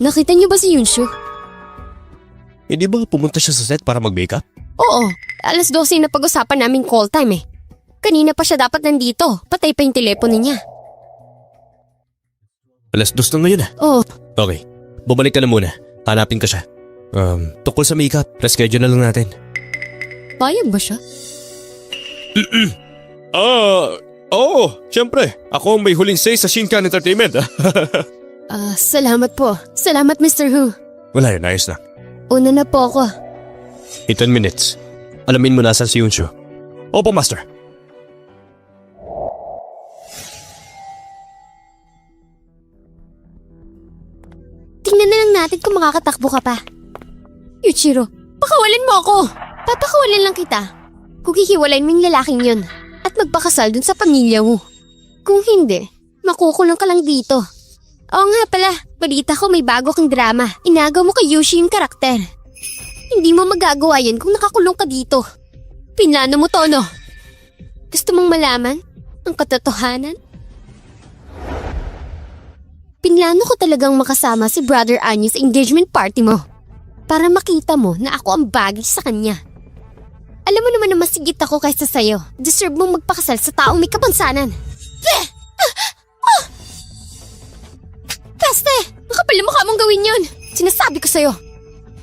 Nakita niyo ba si Yunshu? Hindi ba pumunta siya sa set para mag-makeup? Oo, 12:00 na pag-usapan namin call time eh. Kanina pa siya dapat nandito, patay pa yung telepono niya. 2:00 na ngayon ah. Oo, Okay, bumalik ka na muna. Hanapin ka siya. Tungkol sa makeup, reschedule na lang natin. payag ba siya? Siyempre. Ako ang may huling say sa Shinkan Entertainment. Salamat po. Salamat, Mr. Hu. Wala yun, ayos na. Una na po ako. 10 minutes. Alamin mo nasan si Yunshu. Opo, Master. Tingnan na lang natin kung makakatakbo ka pa. Yuichiro, pakawalan mo ako! Papakawalan lang kita. Kung hihiwalayin mo yung lalaking yun at magpakasal dun sa pamilya mo. Kung hindi, makukulong ka lang dito. Oo nga pala, balita ko may bago kang drama. Inagaw mo kay Yushi yung karakter. Hindi mo magagawa yan kung nakakulong ka dito. Pinlano mo to, no? Gusto mong malaman ang katotohanan? Pinlano ko talagang makasama si Brother Anyu sa engagement party mo para makita mo na ako ang bagay sa kanya. Alam mo naman na mas sigit ako kaysa sa'yo. Deserve mong magpakasal sa taong may kapansanan. Peste! Makapal mukha mong gawin yun. Sinasabi ko sa'yo.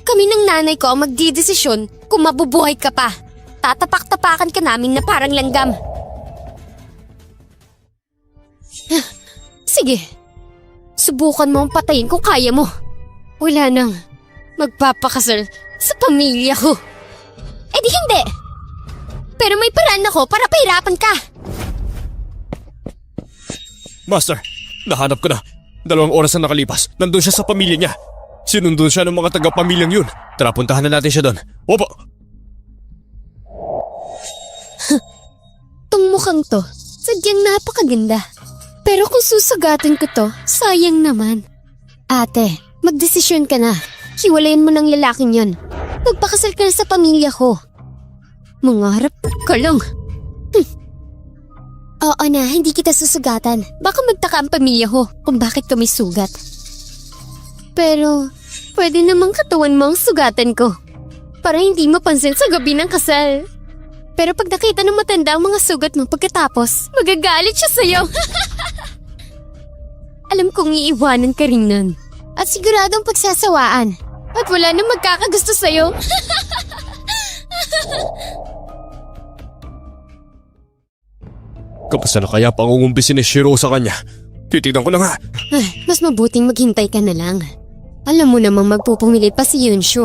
Kami ng nanay ko ang magdidesisyon kung mabubuhay ka pa. Tatapak-tapakan ka namin na parang langgam. Sige, subukan mo ang patayin kung kaya mo. Wala nang magpapakasal sa pamilya ko. Eh di hindi! Pero may paraan ako para pahirapan ka. Master, nahanap ko na. 2 oras na nakalipas. Nandun siya sa pamilya niya. Sinundun siya ng mga taga-pamilyang yun. Tara, puntahan na natin siya doon. Opo! Tong mukhang to, sadyang napakaganda. Pero kung susagatin ko to, sayang naman. Ate, magdesisyon ka na. Hiwalayan mo ng lalaking yon. Magpakasal ka na sa pamilya ko. Mangarap ka lang. Oo na, hindi kita susugatan. Baka magtaka ang pamilya ko kung bakit kami sugat. Pero, pwede namang katawan mo ang sugatan ko. Para hindi mapansin sa gabi ng kasal. Pero pag nakita ng matanda ang mga sugat mo pagkatapos, magagalit siya sa'yo. Alam kong iiwanan ka rin nun. At siguradong pagsasawaan. At wala nang magkakagusto sa'yo. Kapasa na kaya pangungumbisin ni Shiro sa kanya. Titignan ko na nga. Mas mabuting maghintay ka na lang. Alam mo namang magpupumilit pa si Yunshu.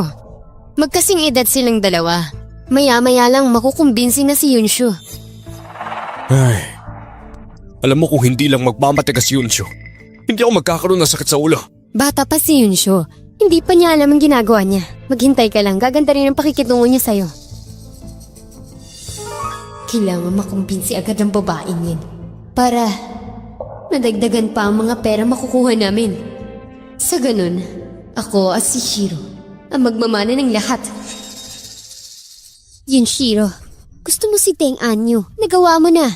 Magkasing edad silang dalawa. Maya-maya lang makukumbinsi na si Yunshu. Ay. Alam mo kung hindi lang magmamatigas si Yunshu, hindi ako magkakaroon ng sakit sa ulo. Bata pa si Yunshu. Hindi pa niya alam ang ginagawa niya. Maghintay ka lang. Gaganda rin ang pakikitungo niya sa'yo. Kailangan makumbinsi agad ang babaeng yun. Para nadagdagan pa ang mga pera makukuha namin. Sa ganun, ako at si Shiro ang magmamana ng lahat. Yun, Shiro. Gusto mo si Teng Anyu. Nagawa mo na.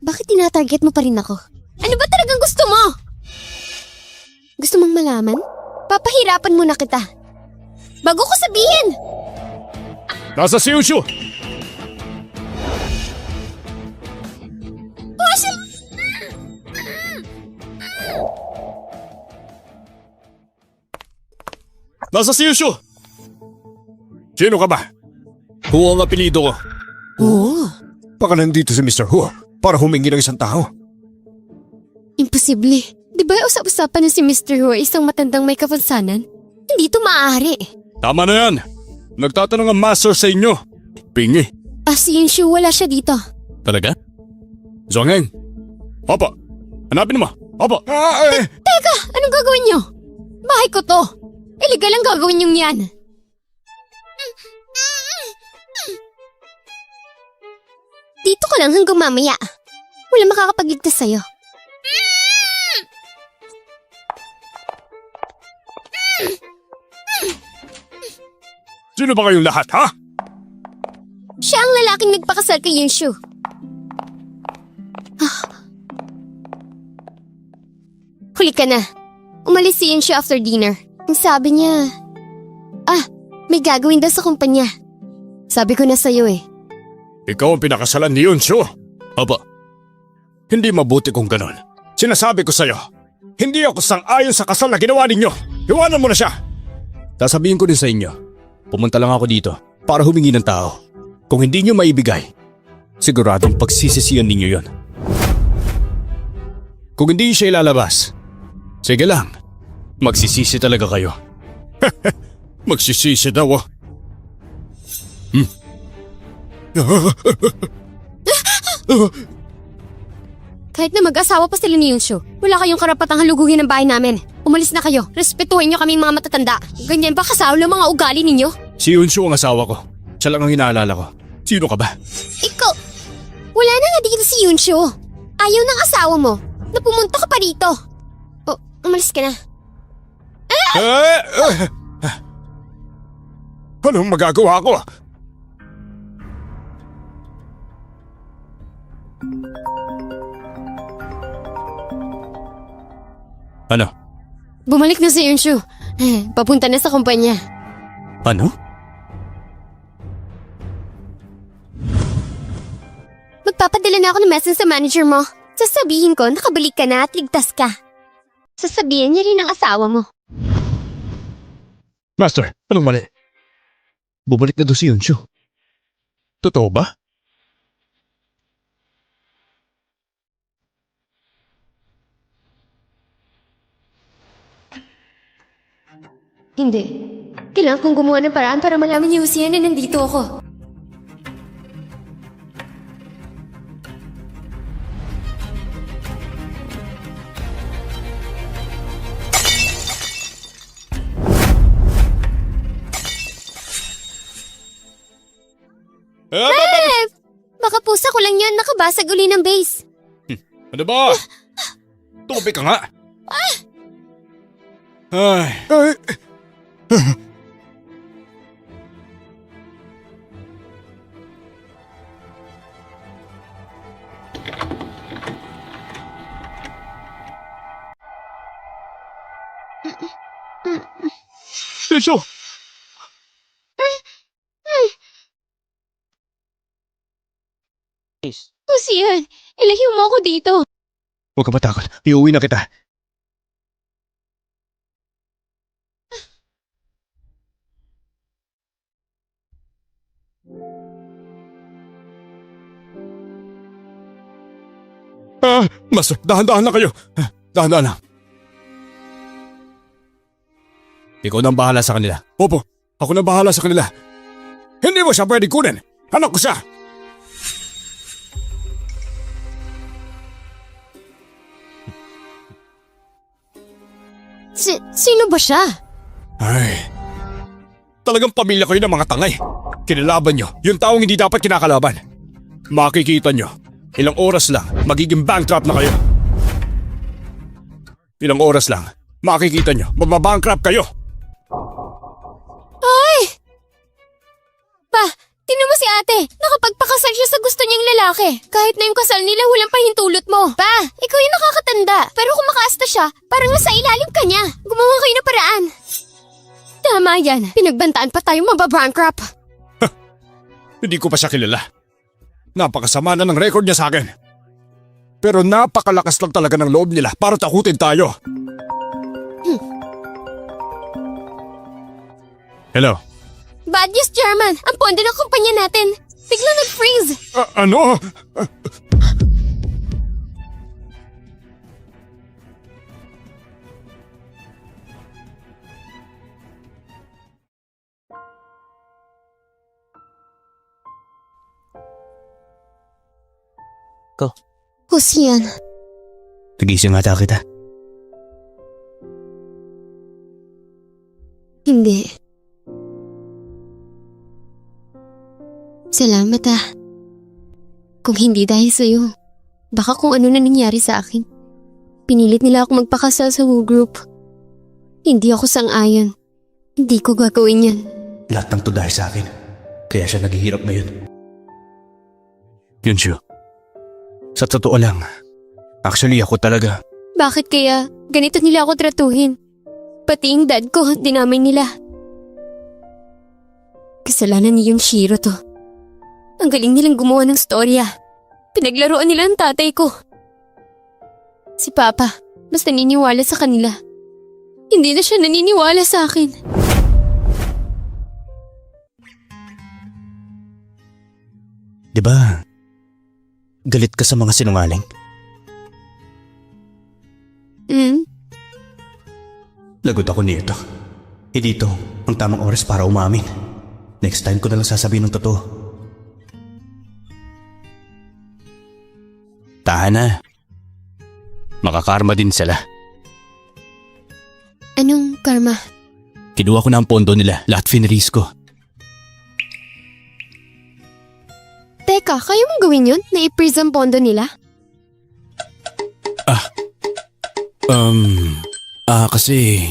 Bakit tinatarget mo pa rin ako? Ano ba talagang gusto mo? Gusto mong malaman? Papahirapan muna kita. Bago ko sabihin! Nasa si Yunshu! Nasa si Yunshu! Sino ka ba? Huo ang apelido ko. Oo. Baka nandito si Mr. Huo para humingi ng isang tao. Imposible. Di ba usap-usapan na si Mr. Hu ay isang matandang may kapansanan? Hindi ito maaari. Tama na yan! Nagtatanong ang master sa inyo. Pingi. Si Yunshu, wala siya dito. Talaga? Zongheng! Opo! Hanapin mo! Opo! Teka! Anong gagawin niyo? Bahay ko to. Illegal ang gagawin niyong yan. Dito ka lang hanggang mamaya. Wala makakapagligtas sa'yo. Sino ba kayong lahat, ha? Siya ang lalaking nagpakasal kay Yunshu. Huli ka na. Umalis si Yunshu after dinner. Ang sabi niya, may gagawin daw sa kumpanya. Sabi ko na sa'yo eh. Ikaw ang pinakasalan ni Yunshu. Opo. Hindi mabuti kung ganon. Sinasabi ko sa'yo, hindi ako sang-ayon sa kasal na ginawa ninyo. Iwanan mo na siya. Sasabihin ko din sa inyo, pumunta lang ako dito para humingi ng tao. Kung hindi nyo maibigay, siguradong pagsisisiyan ninyo yon. Kung hindi siya ilalabas, sige lang, magsisisi talaga kayo. Magsisisi daw oh. Kahit na mag-asawa pa sila ni Yunshu, wala kayong karapatang halugugin ang bahay namin. Umalis na kayo. Respetuhin niyo kami mga matatanda. Ganyan ba kasawlo mga ugali ninyo? Si Yunshu ang asawa ko. Siya lang ang inaalala ko. Sino ka ba? Ikaw! Wala na nga dito si Yunshu. Ayaw ng asawa mo na pumunta ka pa rito. Umalis ka na. Anong magagawa ko? Ano? Bumalik na si Yunshu. Papunta na sa kumpanya. Ano? Magpapadala na ako ng message sa manager mo. Sasabihin ko nakabalik ka na at ligtas ka. Sasabihin niya rin ang asawa mo. Master, anong mali? Bumalik na doon si Yunshu. Totoo ba? Hindi. Kailangan kong gumawa ng paraan para malaman ni Lucia na nandito ako. Baka pusa ko lang yan, nakabasag uli ng base. Ano ba? Tumabi ka nga. Ay. Tesyo! Lucia, ilayo mo ako dito. Huwag ka matakot. Iuwi na kita. Master, dahan-dahan lang kayo. Dahan-dahan lang. Ikaw nang bahala sa kanila. Opo, ako nang bahala sa kanila. Hindi mo siya pwede kunin. Anak ko siya. Sino ba siya? Ay, talagang pamilya kayo ng mga tangay. Kinalaban nyo yung taong hindi dapat kinakalaban. Makikita nyo, ilang oras lang, magiging bankrupt na kayo. Ilang oras lang, makikita nyo, mababankrupt kayo. Ay! Pa, tingnan mo si ate. Nakapagpakasal siya sa gusto niyang lalaki. Kahit na yung kasal nila, walang pahintulot mo. Pa, ikaw yung nakakatanda. Pero kung makaasta siya, parang nasa ilalim ka niya. Gumawa kayo ng paraan. Tama yan. Pinagbantaan pa tayo mababankrupt. Hindi ko pa siya kilala. Napakasama na ng record niya sa akin. Pero napakalakas lang talaga ng loob nila para takutin tayo. Hello? Bad news, Chairman. Ang pondo ng kumpanya natin. Biglang nag-freeze. Ano? Who's yan? Nagising ata kita. Hindi. Salamat ah. Kung hindi dahil sa'yo, baka kung ano na nangyari sa akin. Pinilit nila ako magpakasal sa Woo Group. Hindi ako sang-ayon. Hindi ko gagawin yan. Lahat ng to dahil sa akin. Kaya siya naghihirap ngayon. Yunshu, sa totoo lang, actually ako talaga. Bakit kaya ganito nila ako tratuhin? Pati yung dad ko, dinamay nila. Kasalanan ni yung Shiro to. Ang galing nilang gumawa ng storya. Pinaglaruan nila ang tatay ko. Si Papa, mas naniniwala sa kanila. Hindi na siya naniniwala sa akin. Diba, galit ka sa mga sinungaling? Lagot ako nito. Hindi ito ang tamang oras para umamin. Next time ko na lang sasabihin ng totoo. Tahan na. Makakarma din sila. Anong karma? Kinuha ko na ang pondo nila. Lahat finris ko. Teka, kaya mong gawin yun? Na-i-freeze ang pondo nila? Kasi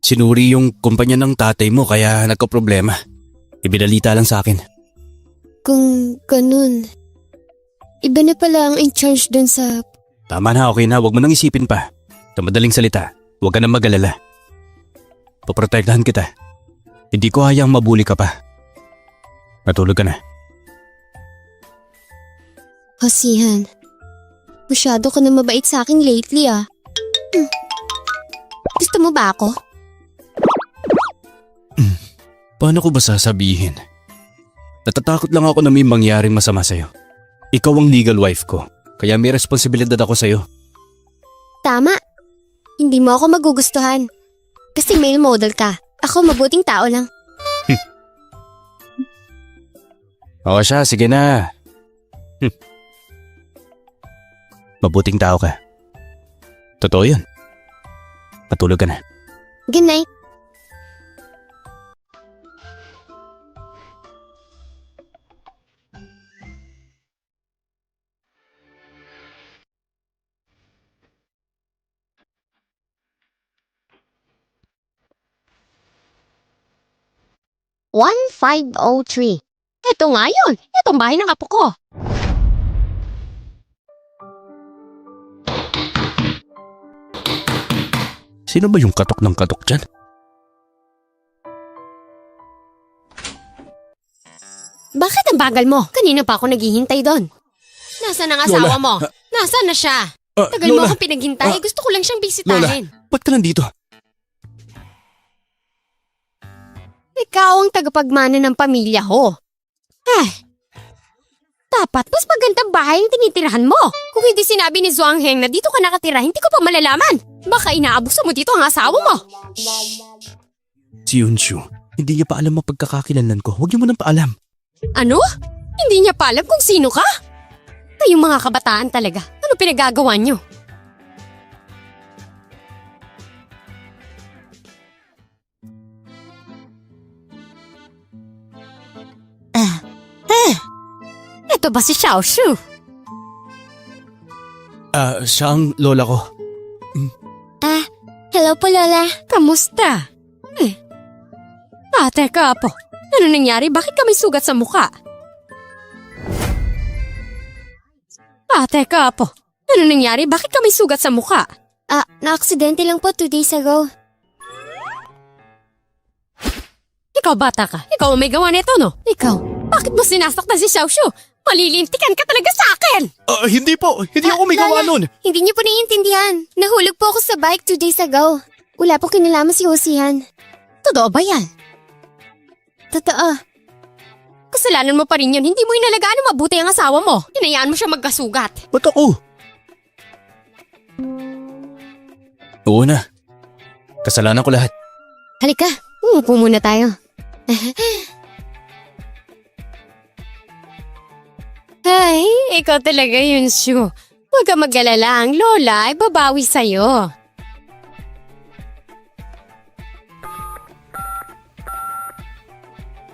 sinuri yung kumpanya ng tatay mo kaya nagka-problema. Ibinalita lang sa akin. Kung ganun, iba na pala ang in charge dun sa... Tama na, okay na. Huwag mo nang isipin pa. Sa madaling salita, huwag ka nang mag-alala. Poprotektahan kita. Hindi ko hayang mabuli ka pa. Matulog ka na. Hosihan, masyado ka na mabait sa akin lately ah. Gusto mo ba ako? Paano ko ba sasabihin? Natatakot lang ako na may mangyaring masama sa'yo. Ikaw ang legal wife ko, kaya may responsibilidad ako sa'yo. Tama. Hindi mo ako magugustuhan. Kasi male model ka. Ako mabuting tao lang. Oo siya, sige na. Mabuting tao ka. Totoo yun. Patulog ka na. Good night. $1,503. Ito nga yun. Itong bahay ng apo ko. Sino ba yung katok ng katok dyan? Bakit ang bagal mo? Kanina pa ako naghihintay doon. Nasaan ang asawa mo? Nasaan na siya? Tagal mo akong pinaghintay. Gusto ko lang siyang bisitahin. Ba't ka nandito? Ikaw ang tagapagmana ng pamilya ko. Dapat mas magandang bahay ang tinitirahan mo. Kung hindi sinabi ni Zhuang Heng na dito ka nakatira, hindi ko pa malalaman. Baka inaabuso mo dito ang asawa mo. Si Yunshu, hindi niya pa alam ang pagkakakilanlan ko. Huwag niyo mo nang paalam. Ano? Hindi niya pa alam kung sino ka? Kayong mga kabataan talaga. Ano pinagagawa niyo? Ito ba si Xiaoshu? Siya ang lola ko. Hello po, Lola. Kamusta? Teka po. Ano nangyari? Bakit ka may sugat sa mukha? Teka po. Ano nangyari? Bakit ka may sugat sa mukha? Na-aksidente lang po 2 days ago. Ikaw bata ka. Ikaw ang may gawa nito, no? Ikaw, bakit mo sinasaktan si Xiaoshu? Malilintikan ka talaga sa akin! Hindi po. Hindi ako may gawa nun. Hindi niyo po naiintindihan. Nahulog po ako sa bike 2 days ago. Wala po kinalaman si Hosihan. Totoo ba yan? Totoo. Kasalanan mo pa rin yun. Hindi mo inalagaan na mabuti ang asawa mo. Hinayaan mo siya magkasugat. Ba't ako? Oo na. Kasalanan ko lahat. Halika, umupo muna tayo. Ay, ikaw talaga yun, Shu. Huwag ka mag-alala, ang lola ay babawi sa'yo.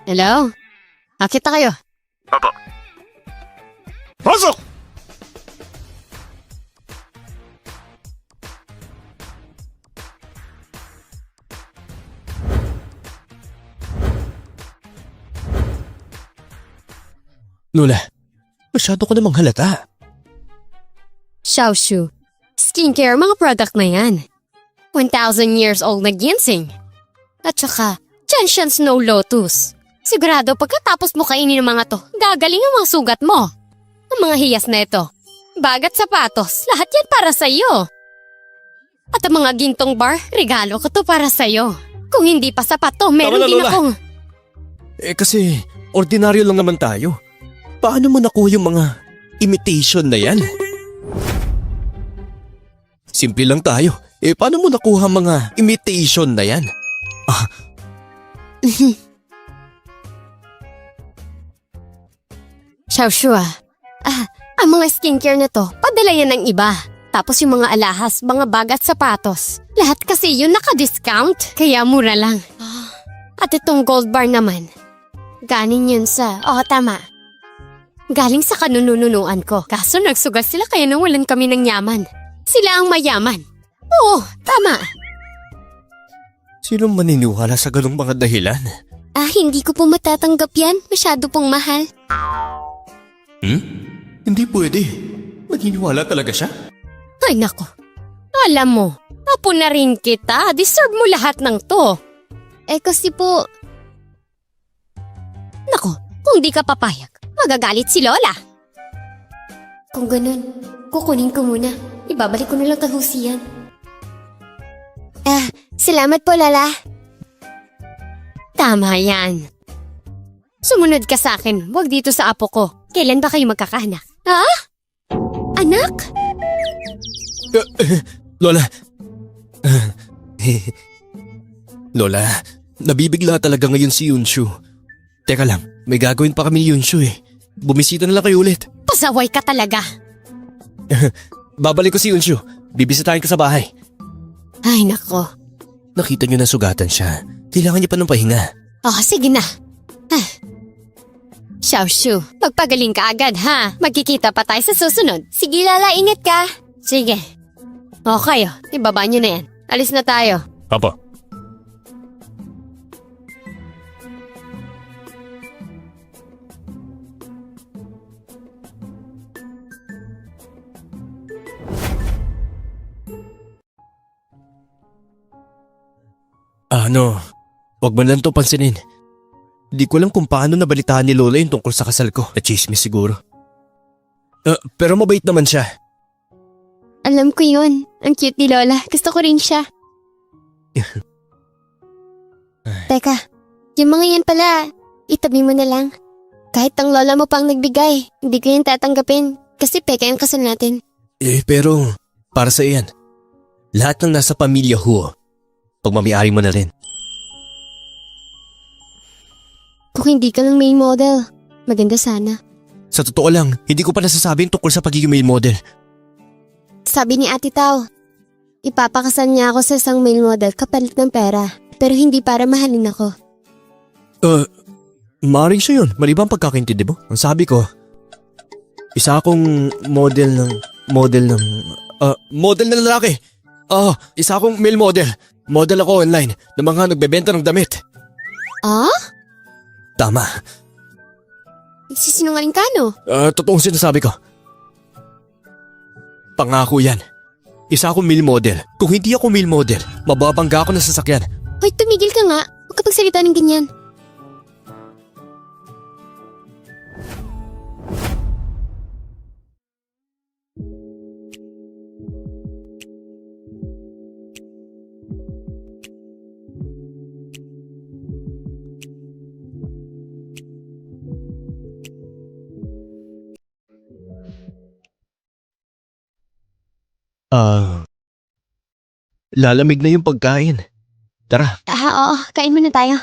Hello? Akita kayo. Papa. Pasok! Lola, masyado ko namang halata. Xiaoshu, skincare, mga product na yan. 1,000 years old na ginseng. At saka, Gentian Snow Lotus. Sigurado pagkatapos mo kainin ng mga to, gagaling ang mga sugat mo. Ang mga hiyas na ito, bagat sapatos, lahat yan para sa'yo. At ang mga gintong bar, regalo ko to para sa'yo. Kung hindi pa sapat to, meron Tama na, din Lola. akong... Kasi, ordinaryo lang naman tayo. Paano mo nakuha yung mga imitation na yan? Simple lang tayo. Paano mo nakuha mga imitation na yan? Xiaoshu ang mga skincare na to, padala yan ng iba. Tapos yung mga alahas, mga bag at sapatos. Lahat kasi yun naka-discount, kaya mura lang. At itong gold bar naman, galing yun sa... tama. Galing sa kanununuan ko. Kaso nagsugal sila kaya nawalan kami ng yaman. Sila ang mayaman. Oo, tama. Sino maniniwala sa ganong mga dahilan? Hindi ko po matatanggap yan. Masyado pong mahal. Hindi pwede. Maniniwala talaga siya? Ay nako. Alam mo, apo na rin kita. Deserve mo lahat ng to. Kasi po... Nako, kung di ka papayag, magagalit si Lola. Kung ganun, kukunin ko muna. Ibabalik ko na lang kahusiyan. Salamat po, Lola. Tama yan. Sumunod ka sa akin, wag dito sa apo ko. Kailan ba kayo magkakaanak? Anak? Lola. Lola, nabibigla talaga ngayon si Yunshu. Teka lang, may gagawin pa kami ni Yunshu eh. Bumisita na lang kayo ulit. Pasaway ka talaga. Babalik ko si Yunshu. Bibisitahin ka sa bahay. Ay nako. Nakita niyo na sugatan siya. Kailangan niya pa ng pahinga. Oh, sige na. Xiaoshu, magpagaling ka agad ha. Magkikita pa tayo sa susunod. Sige Lala, ingat ka. Sige. Okay, ibaba niyo na yan. Alis na tayo. Papa. Huwag mo lang ito pansinin. Di ko alam kung paano nabalitaan ni Lola yung tungkol sa kasal ko. Na-chismis siguro. Pero mabait naman siya. Alam ko yun. Ang cute ni Lola. Gusto ko rin siya. Teka, yung mga yan pala, itabi mo na lang. Kahit ang lola mo pang nagbigay, hindi ko yan tatanggapin. Kasi peke ang kasal natin. Pero para sa iyan, lahat ng nasa pamilya Huo, pagmamiari mo na rin. Kung hindi ka lang main model, maganda sana. Sa totoo lang, hindi ko pa nasasabi yung tungkol sa pagiging male model. Sabi ni Ate Tao, ipapakasal niya ako sa isang male model kapalit ng pera. Pero hindi para mahalin ako. Maaaring siya yun. Mali ba ang pagkakaintindi mo? Ang sabi ko, isa akong model na lalaki. Isa akong male model. Model ako online ng mga nagbebenta ng damit. Ah? Tama. Sisinungaling ka no? Totoong sinasabi ko. Pangako yan. Isa akong male model. Kung hindi ako male model, mababangga ako ng sasakyan. Hoy, tumigil ka nga. Huwag ka pagsalita ng ganyan. Lalamig na yung pagkain. Tara. Oo, kain muna tayo.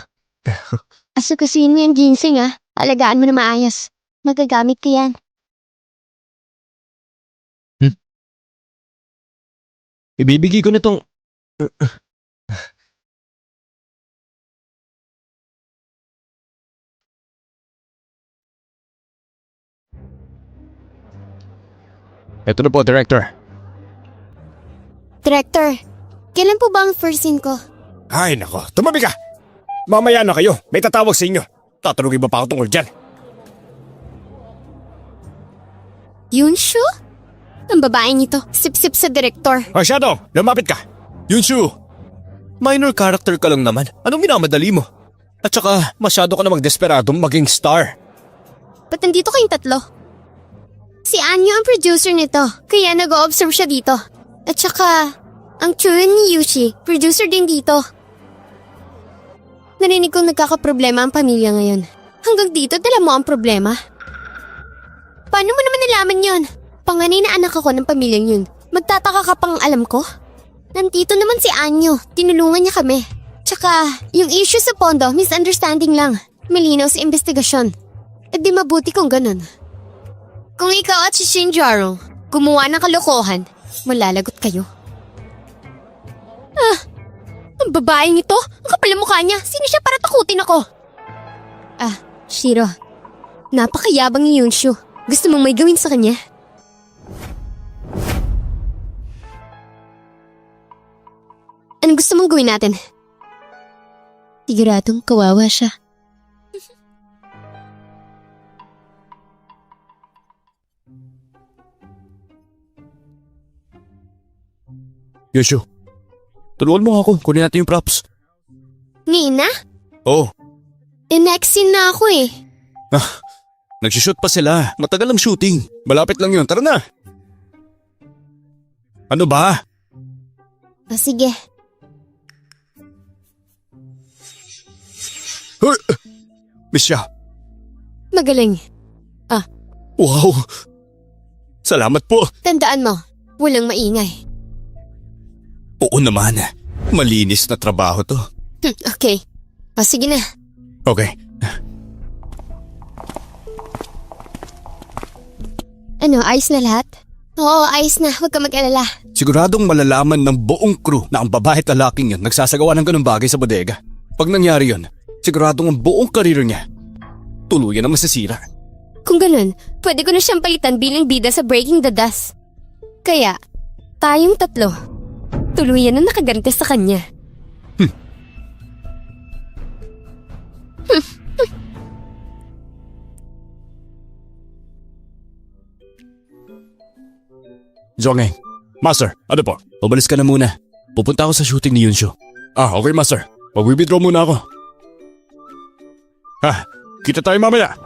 Asukasuin mo yung ginseng Alagaan mo na maayos. Magagamit ko yan. Ibibigay ko na tong... Ito na po, Director. Director, kailan po ba ang first scene ko? Ay nako, tumabi ka! Mamaya na kayo, may tatawag sa inyo. Tatanungin ba pa ako tungkol dyan? Yunshu? Ang babaeng ito, sip-sip sa director. Hoy Shadow, lumapit ka! Yunshu! Minor character ka lang naman. Anong minamadali mo? At saka, masyado ka namang desperadong maging star. Ba't nandito kayong tatlo? Si Anyo ang producer nito, kaya nag-o-observe siya dito. At saka, ang Chun ni Yushi, producer din dito. Narinig kong nagkakaproblema ang pamilya ngayon. Hanggang dito, dala mo ang problema. Paano mo naman nalaman yon? Panganay na anak ako ng pamilyang yun. Magtataka ka pang alam ko? Nandito naman si Anyo, tinulungan niya kami. Tsaka, yung issue sa pondo, misunderstanding lang. Malinaw sa investigasyon. E di mabuti kung ganun. Kung ikaw at si Shinjaro gumawa ng kalokohan, malalagot kayo. Ang babaeng ito, ang kapal ng mukha niya. Sino siya para takutin ako? Shiro, napakayabang ni Yunshu. Gusto mong may gawin sa kanya? Anong gusto mong gawin natin? Siguradong kawawa siya. Yoshu, tulungan mo ako. Kunin natin yung props. Nina? Oh, Next scene na ako eh. nagsushoot pa sila. Matagal ang shooting. Malapit lang yun, tara na! Ano ba? Sige. Hoy! Miss Xia, Magaling. wow! Salamat po! Tandaan mo, walang maingay. Oo naman, malinis na trabaho to. Okay. O sige na. Okay. Ano, ayos na lahat? Oo, ayos na. Huwag ka mag-alala. Siguradong malalaman ng buong crew na ang babae at lalaking yun nagsasagawa ng ganung bagay sa bodega. Pag nangyari yun, siguradong ang buong karir niya tuluyan na masisira. Kung ganun, pwede ko na siyang palitan bilang bida sa Breaking the Dust. Kaya, tayong tatlo, tuluyan na nakaganti sa kanya. Zhongeng. Master, ano po? Umalis ka na muna. Pupunta ako sa shooting ni Yunshu. Okay, Master. Mag-withdraw muna ako. Kita tayo mamaya.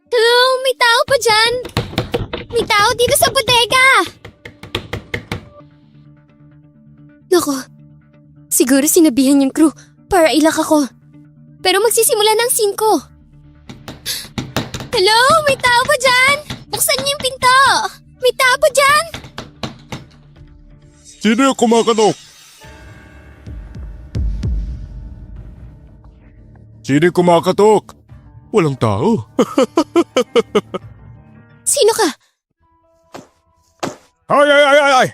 Hello? May tao pa dyan? May tao dito sa bodega! Nako, siguro sinabihan yung crew para ilak ako. Pero magsisimula ng 5. Hello? May tao pa dyan? Buksan niyo yung pinto! May tao pa dyan? Sino yung kumakatok? Sino yung kumakatok? Walang tao. Sino ka? Ay!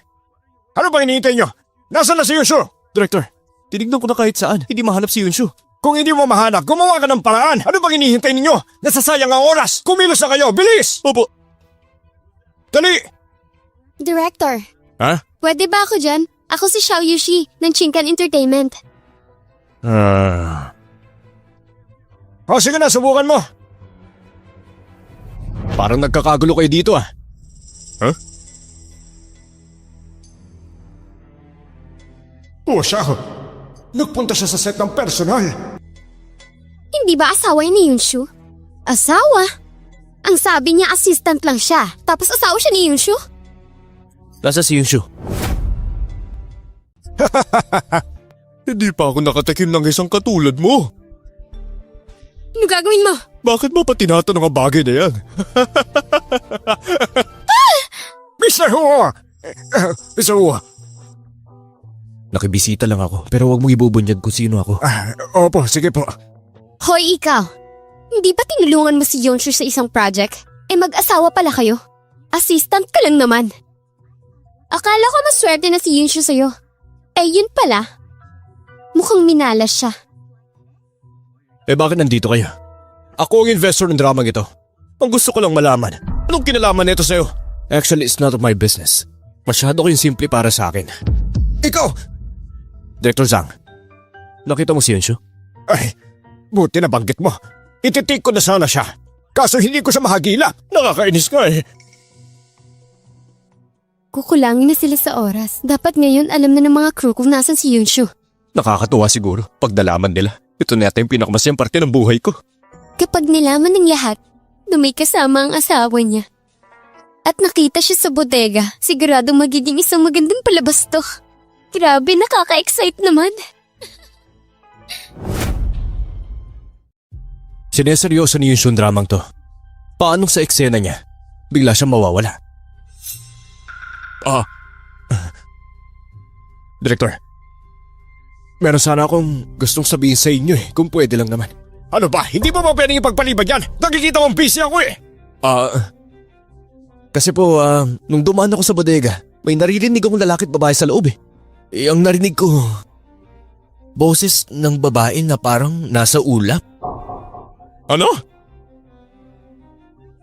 Ano bang hinihintay nyo? Nasaan na si Yunshu? Director, tinignan ko na kahit saan. Hindi mahanap si Yunshu. Kung hindi mo mahanap, gumawa ka ng paraan. Ano bang hinihintay ninyo? Nasasayang ang oras. Kumilos na kayo. Bilis! Opo. Dali! Director. Ha? Pwede ba ako dyan? Ako si Xiao Yushi ng Chinkan Entertainment. O sige na, subukan mo. Parang nagkakagulo kayo dito ah. O siya, nagpunta siya sa set ng personal. Hindi ba asawa ni Yunshu? Asawa? Ang sabi niya assistant lang siya, tapos asawa siya ni Yunshu? Nasa si Yunshu? Hindi pa ako nakatikim ng isang katulad mo. Ano gagawin mo? Bakit mo pa tinatanong ang bagay na yan? Mr. Hu! Mr. Hu, Nakibisita lang ako, pero wag mong ibubunyag kung sino ako. opo, sige po. Hoy ikaw, hindi ba tinulungan mo si Yunshu sa isang project? Mag-asawa pala kayo. Assistant ka lang naman. Akala ko maswerte na si Yunshu sa'yo. Yun pala. Mukhang minalas siya. Bakit nandito kayo? Ako ang investor ng dramang ito. Ang gusto ko lang malaman, anong kinalaman nito sa'yo? Actually, it's none of my business. Masyado ko yung simple para sa akin. Ikaw! Director Zhang, nakita mo si Yunshu? Ay, buti na banggit mo. Ititik ko na sana siya. Kaso hindi ko siya mahagila. Nakakainis nga eh. Kukulangin na sila sa oras. Dapat ngayon alam na ng mga crew kung nasan si Yunshu. Nakakatuwa siguro pag nalaman nila. Ito na yata yung pinakamasayang parte ng buhay ko. Kapag nilaman ng lahat na may kasama ang asawa niya at nakita siya sa bodega, siguradong magiging isang magandang palabas to. Grabe, nakaka-excite naman. Sineseryoso ni Yunshu ang dramang to. Paano sa eksena niya, bigla siyang mawawala? Director, meron sana akong gustong sabihin sa inyo kung pwede lang naman. Ano ba? Hindi ba pwedeng ipagpaliban yan? Nakikita mong busy ako eh. Kasi po, nung dumaan ako sa bodega, may naririnig akong lalaki at babae sa loob ang narinig ko, boses ng babae na parang nasa ulap. Ano?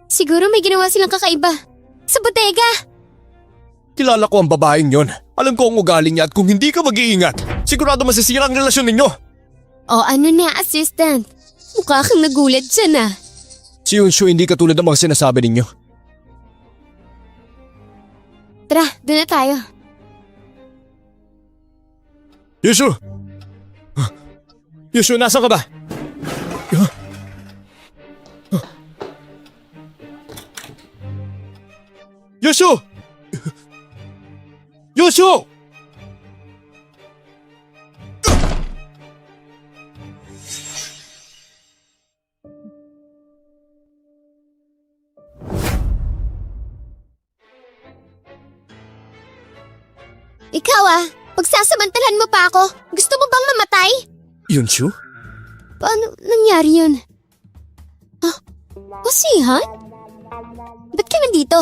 Siguro may ginawa silang kakaiba. Sa bodega! Kilala ko ang babaeng yon. Alam ko ang ugali niya at kung hindi ka mag-iingat, sigurado masisira ang relasyon ninyo. O ano na, assistant? Mukha kang nagulat dyan ah. Si Yunshu hindi katulad ng mga sinasabi ninyo. Tara, doon na tayo. Yunshu! Yunshu, nasa ka ba? Yunshu! Yunshu! Ikaw pagsasamantalan mo pa ako. Gusto mo bang mamatay? Yunshu? Paano nangyari yun? Sihan? Ba't ka nandito?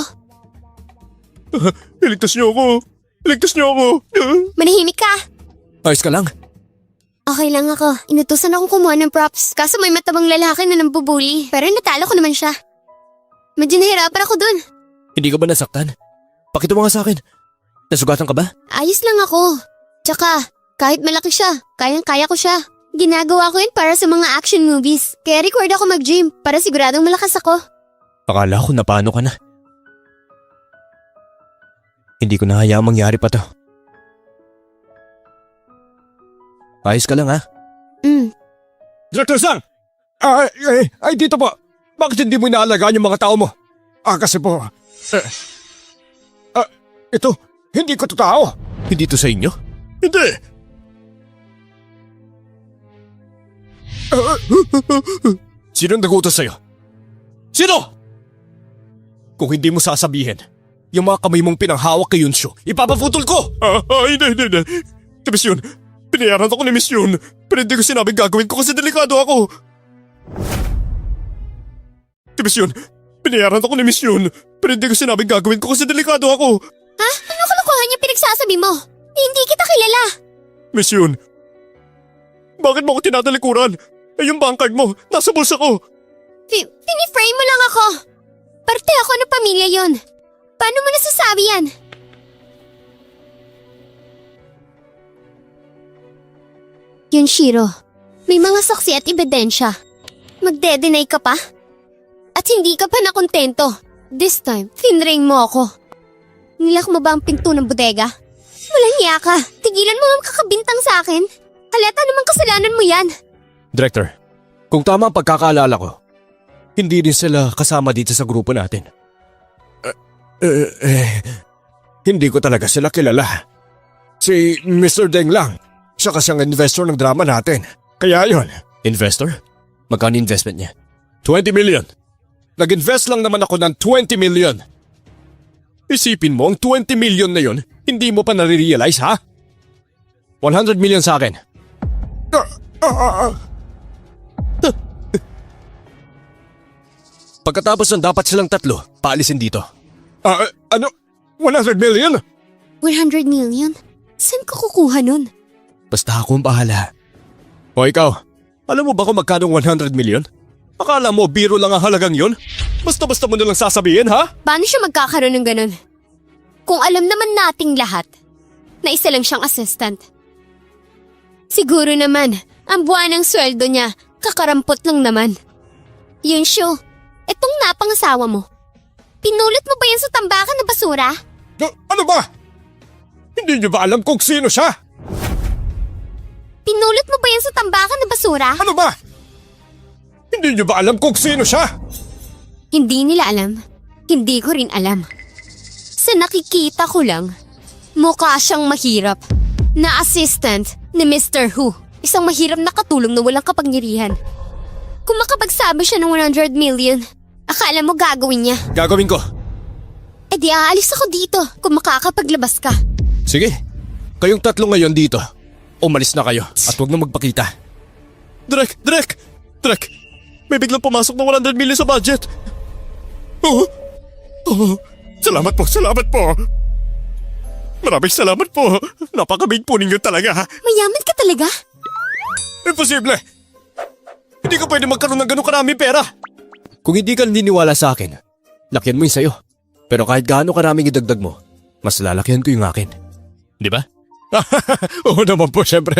Iligtas niyo ako! Iligtas niyo ako! Manahimik ka. Ayos ka lang? Okay lang ako. Inutusan akong kumuha ng props. Kaso may matabang lalaki na nambubuli. Pero natalo ko naman siya. Medyo nahirapan ako dun. Hindi ka ba nasaktan? Pakita mo nga sa akin. Nasugatan ka ba? Ayos lang ako. Tsaka, kahit malaki siya, kayang-kaya ko siya. Ginagawa ko yun para sa mga action movies. Kaya record ako mag-gym para siguradong malakas ako. Akala ko napano ka na. Hindi ko na hayaang mangyari pa to. Ayos ka lang ha? Director Sang! Ay, dito po. Bakit hindi mo inaalagaan yung mga tao mo? Kasi po... ito, hindi ko to tao. Hindi to sa inyo? Hindi. Sino nagutos sa'yo? Sino? Kung hindi mo sasabihin, yung mga kamay mong pinanghawak kay Yunshu, ipapaputol ko! Hindi. Si Miss Yun, pinayaran ako ni Miss Yun. Pero hindi ko sinabing gagawin ko kasi delikado ako. Si Miss Yun, pinayaran ako ni Miss Yun. Pero hindi ko sinabing gagawin ko kasi delikado ako. Ha? Ano kalokohan yung pinagsasabi mo? Hindi kita kilala. Miss Yun, bakit mo ako tinatalikuran? Yung bank card mo, nasa bulsa ko. Piniframe mo lang ako. Parte ako ng pamilya yon. Paano mo nasasabi yan? Yunshiro, may mga saksi at ebidensya. Magde-deny ka pa? At hindi ka pa nakontento. This time, finring mo ako. Nilak mo ba ang pinto ng bodega? Walang hiya ka. Tigilan mo ang kakabintang sa akin. Halata namang kasalanan mo yan. Director, kung tama ang pagkakaalala ko, hindi rin sila kasama dito sa grupo natin. Hindi ko talaga sila kilala. Si Mr. Deng lang. Siya kasi ang investor ng drama natin. Kaya yon. Investor? Magkano investment niya? 20 million. Nag-invest lang naman ako ng 20 million. Isipin mo, ang 20 million na yon, hindi mo pa nare-realize, ha? 100 million sa akin. Pagkatapos ng dapat silang tatlo, paalisin dito. Ano? 100 million? 100 million? Saan ko kukuha nun? Basta ako ang bahala. O ikaw, alam mo ba kung magkano 100 million? Akala mo biro lang ang halagang yon? Basta-basta mo nalang sasabihin, ha? Paano siya magkakaroon ng ganun? Kung alam naman nating lahat na isa lang siyang assistant. Siguro naman, ang buwan ng sweldo niya, kakarampot lang naman. Yunshu, etong napangasawa mo. Pinulot mo ba yan sa tambakan na basura? Ano ba? Hindi niyo ba alam kung sino siya? Pinulot mo ba yan sa tambakan na basura? Ano ba? Hindi niyo ba alam kung sino siya? Hindi nila alam. Hindi ko rin alam. Sa nakikita ko lang, mukha siyang mahirap na assistant ni Mr. Hu. Isang mahirap na katulong na walang kapangyarihan. Kung makapagsabi siya ng 100 million, akala mo gagawin niya. Gagawin ko. Eh di aalis ako dito kung makakapaglabas ka. Sige, kayong tatlo ngayon dito. Umalis na kayo at huwag na magpakita. Drek! May biglang pumasok na 100 million sa budget. Salamat po. Maraming salamat po. Napakabig po ninyo talaga. Mayaman ka talaga? Imposible! Hindi ka pwede magkaroon ng ganun karaming pera. Kung hindi ka naniniwala sa akin, lakyan mo yung sayo. Pero kahit gaano karaming idagdag mo, mas lalakyan ko yung akin. Di ba? Oo naman po, syempre.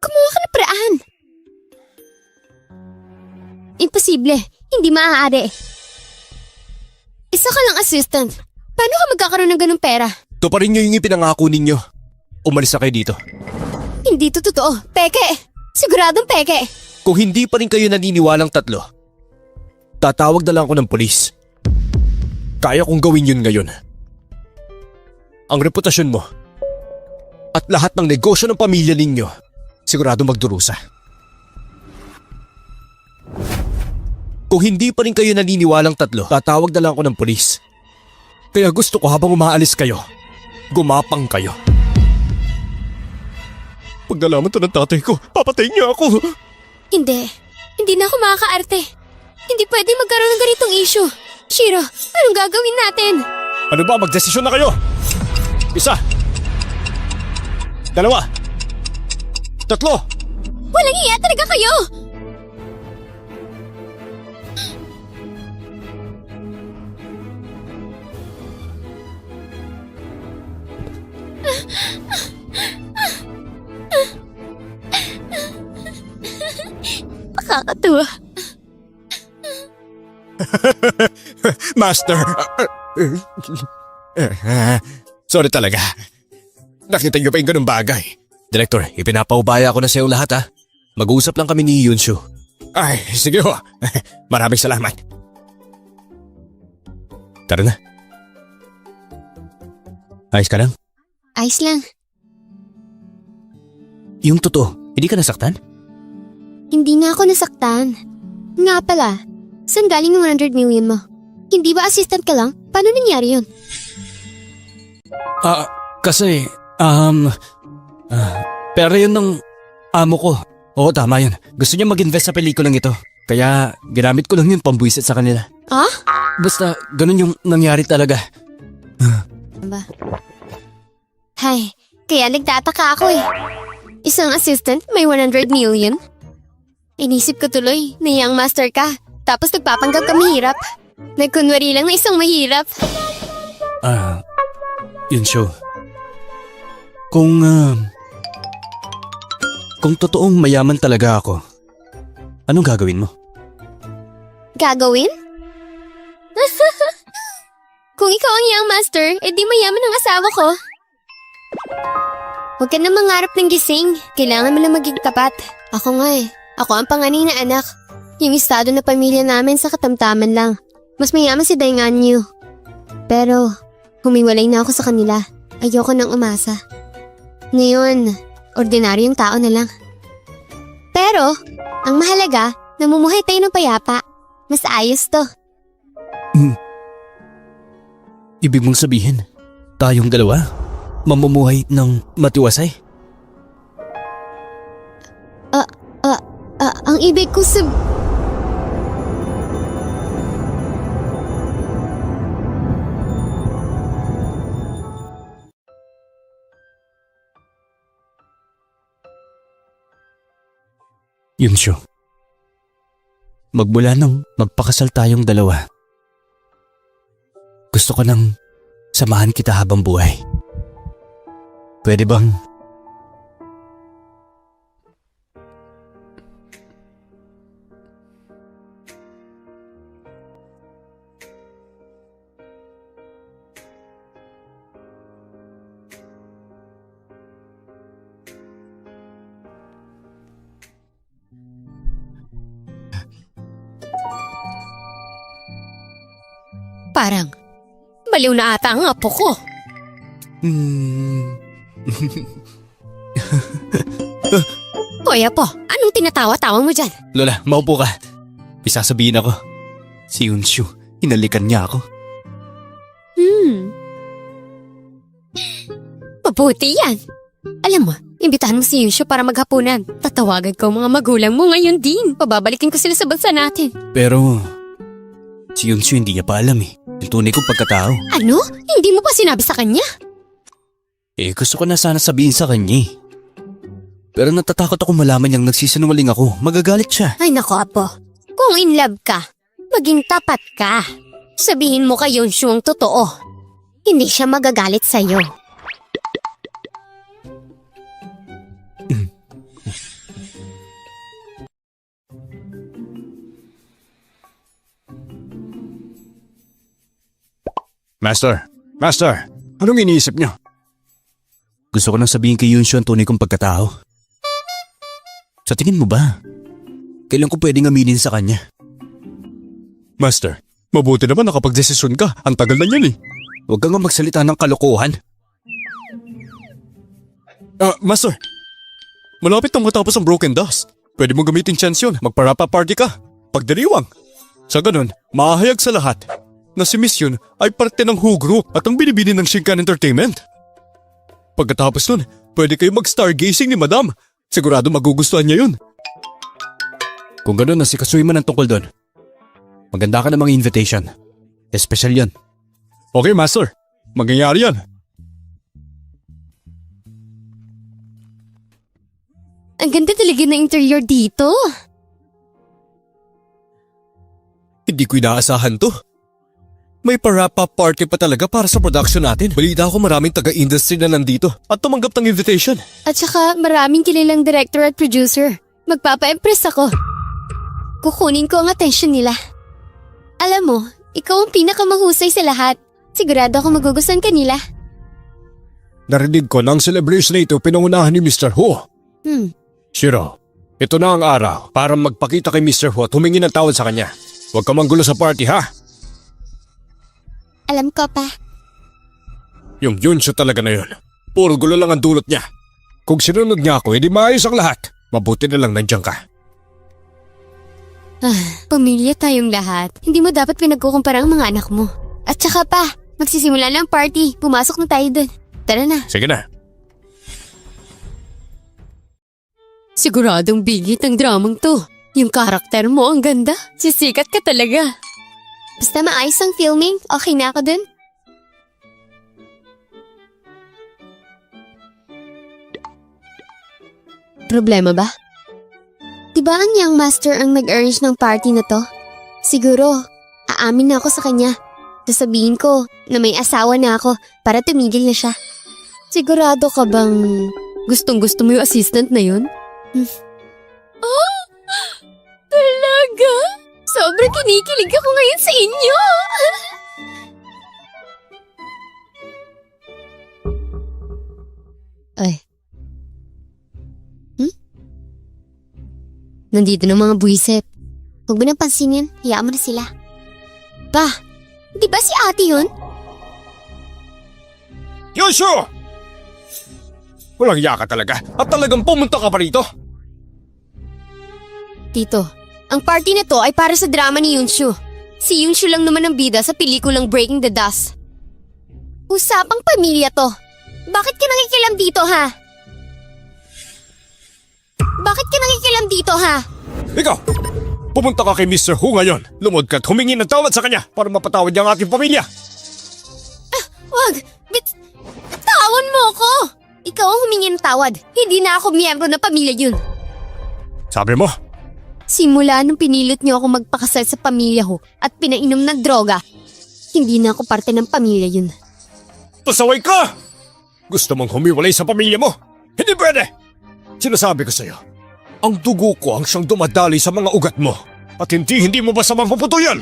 Kumuha ka ng paraan. Imposible. Hindi maaari. Isa ka lang assistant. Paano ka magkakaroon ng ganung pera? Ito pa rin yung ipinangako ninyo. Umalis na kayo dito. Hindi to totoo. Peke. Siguradong peke. Kung hindi pa rin kayo naniniwalang tatlo, tatawag na lang ako ng polis. Kaya kong gawin yun ngayon. Ang reputasyon mo at lahat ng negosyo ng pamilya ninyo, sigurado magdurusa. Kung hindi pa rin kayo naniniwalang tatlo, tatawag na lang ako ng polis. Kaya gusto ko habang umaalis kayo, Gumapang kayo. Pag nalaman to ng tatay ko, papatayin niya ako. Hindi. Hindi na ako makakaarte. Hindi pwede magkaroon ng ganitong issue. Shiro, anong gagawin natin? Ano ba? Magdesisyon na kayo! 1, 2, 3. Walang iya talaga kayo! Nakakatuwa. Master! Sorry talaga. Nakita niyo pa yung ganung bagay. Director, ipinapaubaya ko na sa iyo lahat ha. Mag-uusap lang kami ni Yunshu. Ay, sige ho. Maraming salamat. Tara na. Ayos ka lang? Ayos lang. Yung totoo, hindi ka nasaktan? Hindi nga ako nasaktan. Nga pala, saan galing yung 100 million mo? Hindi ba assistant ka lang? Paano nangyari yun? Kasi, pera yun ng amo ko. Oo, tama yun. Gusto niya mag-invest sa pelikulang ito. Kaya, ginamit ko lang yun pambuisit sa kanila. Ah? Basta, ganun yung nangyari talaga. Ba? Hay, kaya nagtataka ako eh. Isang assistant may 100 million? Inisip ko tuloy na young master ka, tapos nagpapanggap ka mahirap. Nagkunwari lang na isang mahirap. Yun show. Kung totoong mayaman talaga ako, anong gagawin mo? Gagawin? Kung ikaw ang young master, edi mayaman ang asawa ko. Huwag ka na mangarap ng gising. Kailangan mo lang maging tapat. Ako nga eh. Ako ang panganay na anak. Yung estado na pamilya namin sa katamtaman lang. Mas mayaman si Dainganyu. Pero, humiwalay na ako sa kanila. Ayoko nang umasa. Ngayon, ordinaryong tao na lang. Pero, ang mahalaga, namumuhay tayo ng payapa. Mas ayos to. Ibig mong sabihin, tayong dalawa, mamumuhay ng matiwasay? Ang ibig ko Yunshu, magmula nang magpakasal tayong dalawa, gusto ko nang samahan kita habang buhay. Pwede bang... parang baliw na ata ang apo ko. Hoy apo, anong tinatawa-tawa mo dyan? Lola, maupo ka. May sasabihin ako. Si Yunshu, hinalikan niya ako. Mabuti yan. Alam mo, imbitahan mo si Yunshu para maghapunan. Tatawagan ko ang mga magulang mo ngayon din. Pababalikin ko sila sa bansa natin. Pero, si Yunshu hindi niya pa alam eh. Yung tunay kong pagkatao. Ano? Hindi mo pa sinabi sa kanya? Gusto ko na sana sabihin sa kanya eh. Pero natatakot ako malaman niyang nagsisinungaling ako. Magagalit siya. Ay nako apo, kung in love ka, maging tapat ka. Sabihin mo kay Yunshu ang totoo. Hindi siya magagalit sa'yo. Master, anong iniisip niyo? Gusto ko nang sabihin kay Yunshu ang tunay kong pagkatao. Sa tingin mo ba? Kailan ko pwedeng aminin sa kanya? Master, mabuti naman nakapag-desisyon ka. Ang tagal na yan eh. Huwag kang magsalita ng kalokohan. Master, malapit nang matapos ang Broken Dust. Pwede mo gamitin chance yun. Magparapa party ka. Pagdiriwang. Sa ganun, maahayag sa lahat na si Miss Yun ay parte ng Who Group at ang binibini ng Shinkan Entertainment. Pagkatapos nun, pwede kayo mag-stargazing ni Madam. Sigurado magugustuhan niya yun. Kung gano'n, nasikasuhin mo ng tungkol doon. Maganda ka ng mga invitation. Espesyal yan. Okay, Master. Mangyayari yan. Ang ganda talaga ng interior dito. Hindi ko inaasahan to. May pa-wrap-up party pa talaga para sa production natin. Balita ko maraming taga-industry na nandito at tumanggap ng invitation. At saka maraming kilalang director at producer. Magpapa-impress ako. Kukunin ko ang atensyon nila. Alam mo, ikaw ang pinakamahusay sa lahat. Sigurado ako magugustuhan ka nila. Narinig ko ng celebration na ito pinangunahan ni Mr. Hu. Shiro, ito na ang araw para magpakita kay Mr. Hu at humingi ng tawad sa kanya. Huwag ka manggulo sa party, ha? Alam ko pa. Yung Yunshu talaga na yun. Puro gulo lang ang dulot niya. Kung sinunod niya ako, edi maayos ang lahat. Mabuti na lang nandiyan ka. Pamilya tayong lahat. Hindi mo dapat pinagkukumpara ang mga anak mo. At saka pa, magsisimula na ang party. Pumasok na tayo dun. Tara na. Sige na. Siguradong bigit ang dramang to. Yung karakter mo ang ganda. Sisikat ka talaga. Basta maayos ang filming, okay na ako dun. Problema ba? Diba ang young master ang nag-arrange ng party na to? Siguro, aamin na ako sa kanya. Sasabihin ko na may asawa na ako para tumigil na siya. Sigurado ka bang gustong-gusto mo yung assistant na yun? Oh! Talaga? Sobrang kinikilig ako ngayon sa inyo! Ay. Nandito na mga buwisip. Huwag mo nang pansinin, hayaan mo na sila. Pa, di ba si ate yun? Yunshu! Walang yaka talaga at talagang pumunta ka pa rito. Tito, ang party na to ay para sa drama ni Yunshu. Si Yunshu lang naman ang bida sa pelikulang Breaking the Dust. Usapang pamilya to. Bakit ka nakikilam dito, ha? Bakit ka nakikilam dito, ha? Ikaw, pumunta ka kay Mr. Hu ngayon. Lumod ka at humingi ng tawad sa kanya para mapatawad niya ang ating pamilya. Wag! Tawan mo ako! Ikaw ang humingi ng tawad. Hindi na ako miyembro ng pamilya yun. Sabi mo, Simula nung pinilot niyo ako magpakasal sa pamilya ko at pinainom ng droga, hindi na ako parte ng pamilya yun. pasaway ka! Gusto mong humiwalay sa pamilya mo? Hindi pwede! Sinasabi ko sa'yo, ang dugo ko ang siyang dumadali sa mga ugat mo at hindi mo basta mapuputo yan!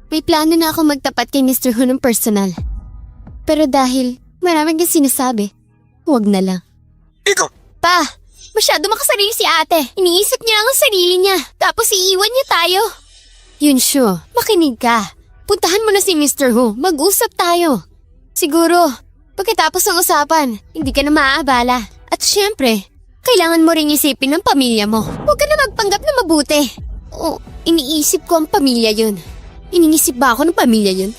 May plano na ako magtapat kay Mr. Hu ng personal. Pero dahil maraming kang sinasabi, huwag na lang. Ikaw! Pa, masyado makasarili si ate. Iniisip niya lang ang sarili niya, tapos iiwan niya tayo. Yunshu, makinig ka. Puntahan mo na si Mr. Hu, mag-usap tayo. Siguro, pagkatapos ng usapan, hindi ka na maaabala. At syempre, kailangan mo ring isipin ng pamilya mo. Huwag ka na magpanggap na mabuti. O, iniisip ko ang pamilya yun. Iniisip ba ako ng pamilya yun?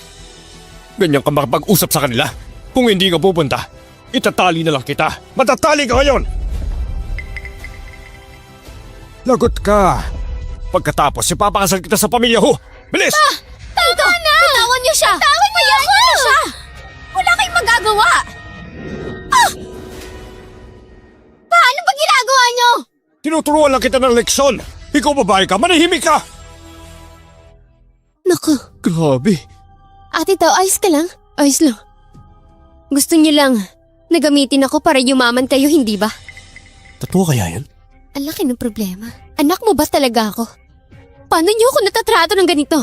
Ganyan ka makapag-usap sa kanila. Kung hindi ka pupunta, itatali na lang kita. Matatali ka ngayon! Lagot ka. Pagkatapos, ipapakasal kita sa pamilya ho. Bilis! Tama na! Bitawan niyo siya! Bitawan niyo siya! Wala kayong magagawa! Paano ba ginagawa niyo? Tinuturuan lang kita ng leksyon. Ikaw babae ka, manahimik ka! Naku, Grabe. ate daw, ayos ka lang? Ayos lang. Gusto niyo lang na gamitin ako para yumaman kayo, hindi ba? Totoo kaya yan? Ang laki ng problema. Anak mo ba talaga ako? Paano niyo ako natatrato ng ganito?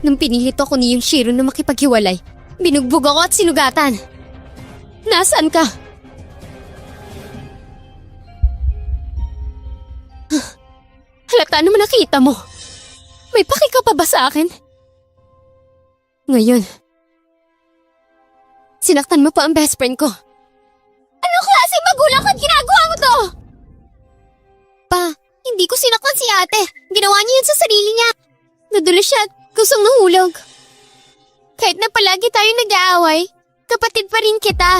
Nung pinilit ako ni yung Shiro na makipaghiwalay, binugbog ako at sinugatan. Nasaan ka? Halata naman nakita mo. May paki ka pa ba sa akin? Ngayon, sinaktan mo pa ang best friend ko. Anong klaseng magulang ka at ginagawa mo to? Pa, hindi ko sinaktan si ate. Ginawa niya yun sa sarili niya. Nadulas siya at kusang nahulog. Kahit na palagi tayo nag-aaway, Kapatid pa rin kita.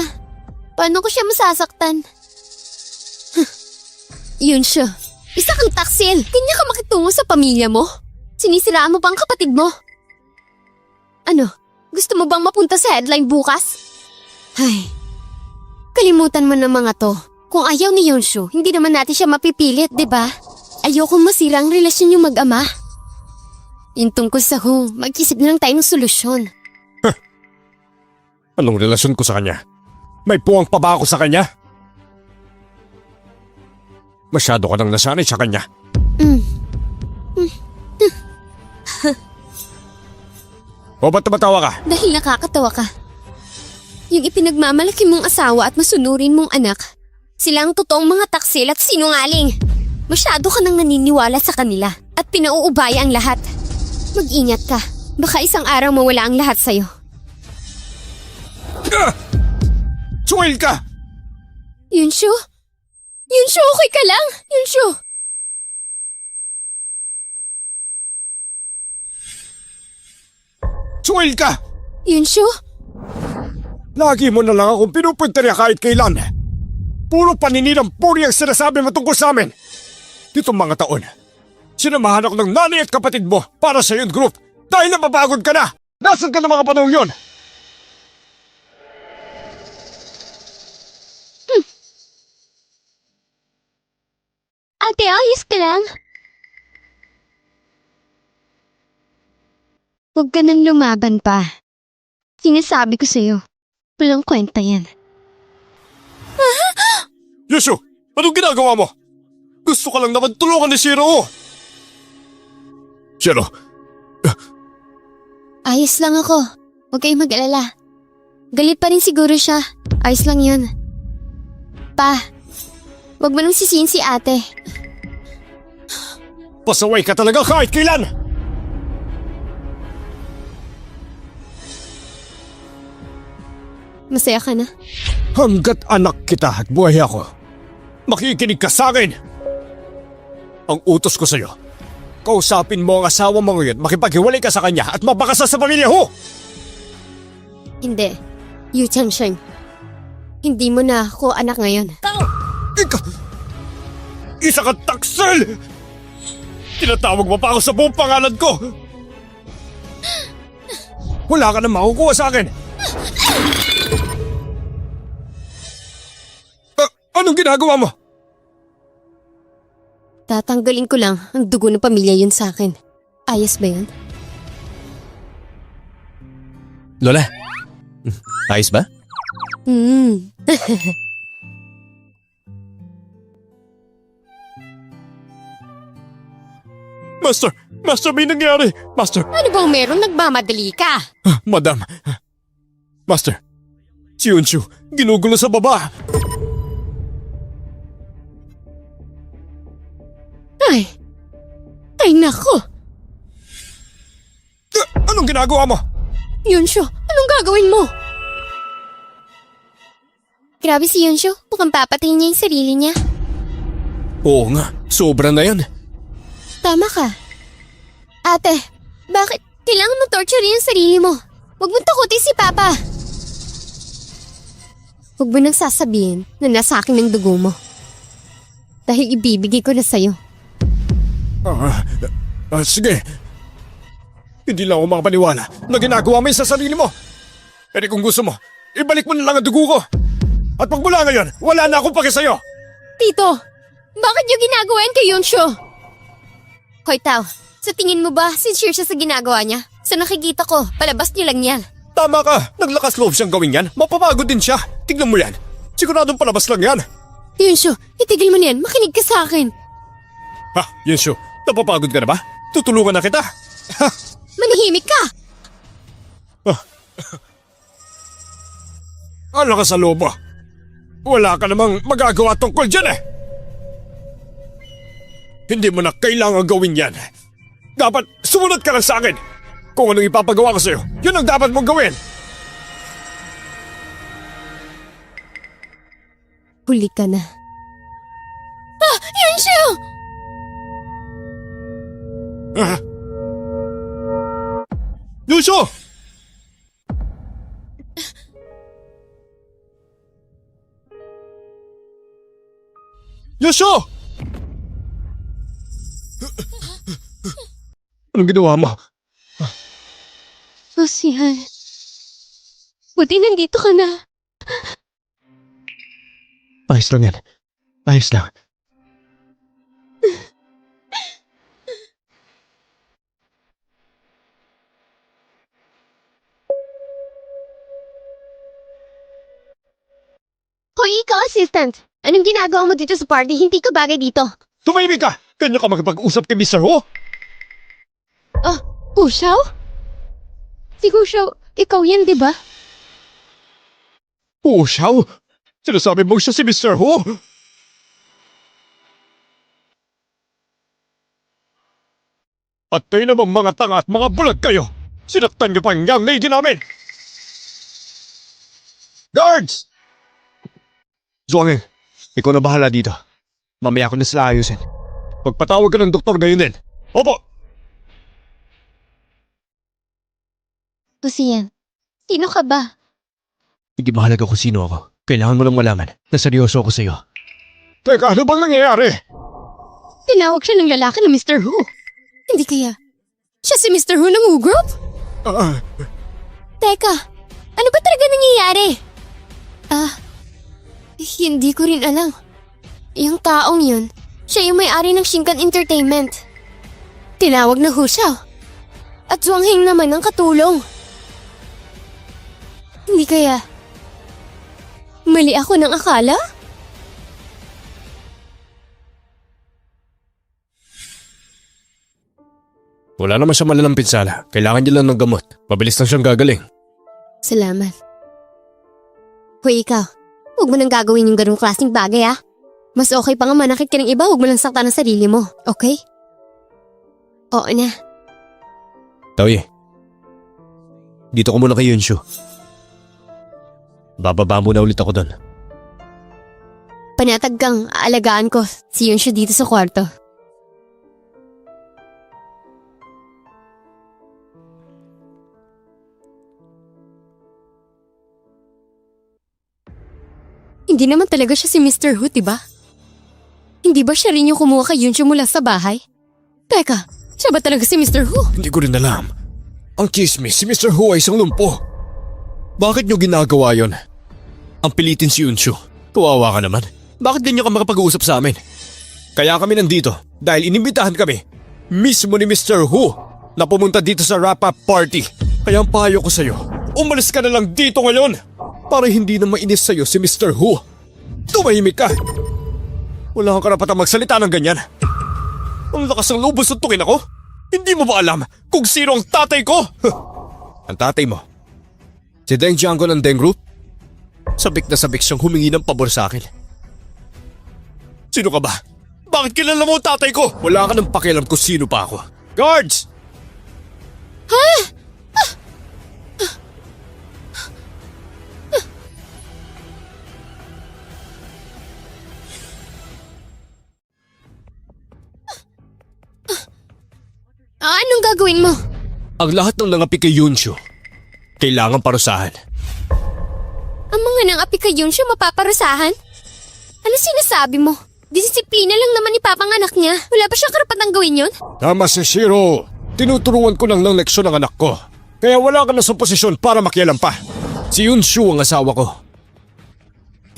Paano ko siya masasaktan? Yun siya. Isa kang taksil. Ganyan ka makitungo sa pamilya mo? Sinisiraan mo pa ang kapatid mo? Ano? Gusto mo bang mapunta sa headline bukas? Ay, kalimutan mo na mga to. Kung ayaw ni Yonshu, hindi naman natin siya mapipilit, di ba? Ayokong masira ang relasyon yung mag-ama. Yung tungkol sa home, mag-isip na lang tayo ng solusyon. Anong relasyon ko sa kanya? May puwang pa ba ako sa kanya? Masyado ka nang nasanay sa kanya. O ba't tumatawa ka? Dahil nakakatawa ka. Yung ipinagmamalaki mong asawa at masunurin mong anak, sila ang totoong mga taksil at sinungaling. Masyado ka nang naniniwala sa kanila at pinauubaya ang lahat. Mag-ingat ka. Baka isang araw mawala ang lahat sa'yo. Suwail ka! Yunshu? Yunshu, okay ka lang? Yunshu? Suwail ka! Yunshu? Lagi mo na lang akong pinupuntarya kahit kailan. Puro paninirang puri ang sinasabi mo tungkol sa amin. Ditong mga taon, sinamahan ako ng nanay at kapatid mo para sa iyong group dahil napapagod ka na. Nasaan ka ng mga panahon yun? Ate, ayos ka lang? Huwag ka nang lumaban pa. Sinasabi ko sa'yo, walang kwenta yan. Yushu, anong ginagawa mo? Gusto ka lang naman tulungan ni Shiro. Shiro, Ayos lang ako. Huwag kayong mag-alala. Galit pa rin siguro siya. Ayos lang yun. Pa, huwag mo nang sisihin si ate. pasaway ka talaga kahit kailan. Masaya ka na? Hanggat anak kita at buhay ako, makikinig ka sa akin. Ang utos ko sa'yo, kausapin mo ang asawa mo ngayon, makipaghiwalay ka sa kanya at mabakasal sa pamilya ho! Hindi. Yu Changsheng. Hindi mo na ako anak ngayon. Isa kang taksil! Tinatawag mo pa ako sa buong pangalan ko! Wala ka na makukuha sa akin! Anong ginagawa mo? Tatanggalin ko lang ang dugo ng pamilya yun sa akin. Ayos ba yun? Lola, ayos ba? Master, may nangyari! Master, Ano bang meron? Nagmamadali ka? Madam. Master, si Yunshu, ginugulo sa baba. Ay nako! Anong ginagawa mo? Yunshu, anong gagawin mo? Grabe si Yunshu, mukhang papatayin niya yung sarili niya. Oo nga, sobra na yan. Tama ka. Ate, bakit kailangan mo torture yung sarili mo? Huwag mong takutin si Papa. Huwag mo nang sasabihin na nasa akin ang dugo mo. Dahil ibibigay ko na sa'yo. Sige. Hindi lang ako makapaniwala na ginagawa mo yun sa sarili mo. Pero kung gusto mo, ibalik mo na lang ang dugo ko. At pagmula ngayon, wala na akong pake sa'yo. Tito, bakit niyo ginagawa yan kay Yunshu? Hoy Tao, sa tingin mo ba sincere siya sa ginagawa niya? Sa nakikita ko, palabas niyo lang yan. Tama ka, naglakas loob siyang gawin yan. Mapapagod din siya. Tignan mo yan. Siguradong palabas lang yan. Yunshu, itigil mo na yan. Makinig ka sa akin. Ha, Yunshu, napapagod ka na ba? Tutulungan na kita. Manahimik ka! Ano ka sa lobo? Wala ka namang magagawa tungkol dyan eh. Hindi mo na kailangan gawin yan. Dapat sumunod ka lang sa akin. Kung anong ipapagawa ko sa'yo, yun ang dapat mong gawin. Huli ka na. Yunshu! Yunshu! Yusho! Anong ginawa mo? Lucian. Buti nandito ka na. Ayos lang yan. Ayos lang. Hoy, ikaw, assistant. Anong ginagawa mo dito sa party? Hindi ka bagay dito. Tumahimik ka! Kanya ka makipag-usap kay Mr. Ho? Ah, Hushaw? Si Hushaw, ikaw yan, di ba? Oo, Xiao. Sinasabi mo siya si Mr. Ho? At kayo namang mga tanga at mga bulag kayo. Sinaktan niyo pa ang young lady namin. Guards! Zuangeng, ikaw na bahala dito. Mamaya ko na sila ayusin. Pagpatawag ka ng doktor ngayon din. Opo! Lucian, sino ka ba? Hindi mahalaga kung sino ako. Kailangan mo lang malaman na seryoso ako sa'yo. Teka, ano bang nangyayari? Tinawag siya ng lalaki na Mr. Who. Hindi kaya. Siya si Mr. Who ng Who Group? Teka, ano ba talaga nangyayari? Hindi ko rin alam. Yung taong yun, siya yung may-ari ng Shinkan Entertainment. Tinawag na Hushaw. At Zhuangheng naman ang katulong. Hindi kaya. Mali ako ng akala? Wala naman siya malalang pinsala. Kailangan niya lang ng gamot. Mabilis lang siyang gagaling. Salamat. Hoy, ikaw. Huwag mo nang gagawin yung ganung klaseng bagay, ah. Mas okay pa nga manakit ka ng iba, huwag mo lang saktan ang sarili mo, okay? Oo na. Taoy, dito ko muna kay Yunshu. Bababa muna ulit ako doon. Panatag kang aalagaan ko si Yunshu dito sa kwarto. Hindi naman talaga siya si Mr. Hu, diba? Hindi ba siya rin yung kumuha kay Yunshu mula sa bahay? Teka, siya ba talaga si Mr. Hu? Hindi ko rin alam. Ang chismis, si Mr. Hu ay isang lumpo. Bakit niyo ginagawa yon? Ang pilitin si Yunshu. Kawawa ka naman. Bakit din niyo ka makapag-uusap sa amin? Kaya kami nandito dahil inimbitahan kami mismo ni Mr. Hu na pumunta dito sa wrap-up party. Kaya ang payo ko sa'yo, umalis ka na lang dito ngayon para hindi na mainis sa'yo si Mr. Hu. Tumahimik ka. Wala kang karapatang magsalita ng ganyan. Ang lakas ng loob mo suntukin ako. Hindi mo ba alam kung sino ang tatay ko? Ang tatay mo? Si Deng Jiango ng Deng Group? Sabik na sabik siyang humingi ng pabor sa akin. Sino ka ba? Bakit kilala mo ang tatay ko? Wala ka ng pakialam kung sino pa ako. Guards! Anong gagawin mo? Ang lahat ng nangapi kay Yunshu, kailangan parusahan. Ang mga nangapi kay Yunshu mapaparusahan? Ano sinasabi mo? Disiplina lang naman ipapanganak niya. Wala ba siyang karapatang gawin yun? Tama si Shiro. Tinuturuan ko lang ng leksyon ang anak ko. Kaya wala ka na sa posisyon para makialam pa. Si Yunshu ang asawa ko.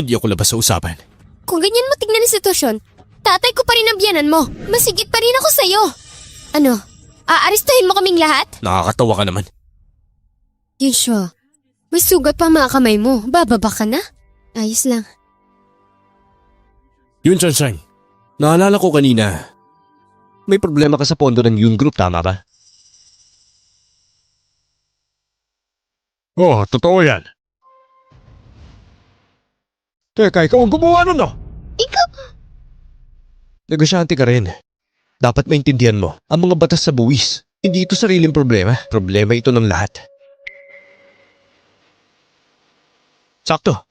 Hindi ako labas sa usapan. Kung ganyan mo tignan ang sitwasyon, tatay ko pa rin ang biyanan mo. Masigit pa rin ako sa'yo. Ano? Aaristahin mo kaming lahat? Nakakatawa ka naman. Yunshu, may sugat pa mga kamay mo. Bababa ka na? Ayos lang. Yun, Chansang. Naalala ko kanina, may problema ka sa pondo ng Yun Group, tama ba? Oh, totoo yan. Teka, ikaw ang gumawa nun, no? Ikaw? Negosyante ka rin. Dapat maintindihan mo ang mga batas sa buwis. Hindi ito sariling problema. Problema ito ng lahat. Sakto.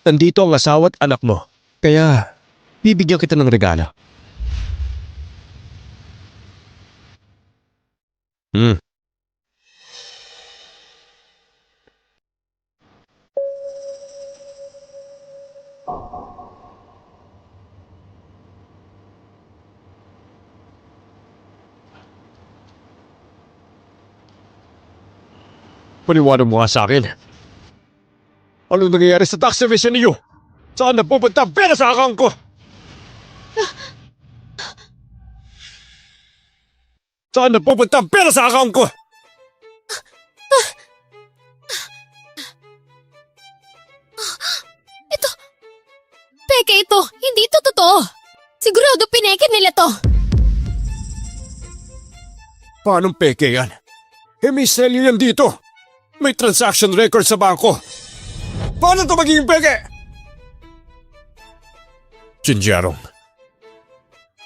Nandito ang asawa at anak mo. Kaya, bibigyan kita ng regalo. Paniwala mo nga sa akin. Anong nangyayari sa tax division niyo? Saan napupunta ang pera sa account ko? Saan napupunta ang pera sa account ko? Peke ito! Hindi ito totoo! Sigurado pineke nila to! Paanong peke yan? May selyo yan dito. May transaction record sa bangko. Paano ito magiging peke? Chinjarong,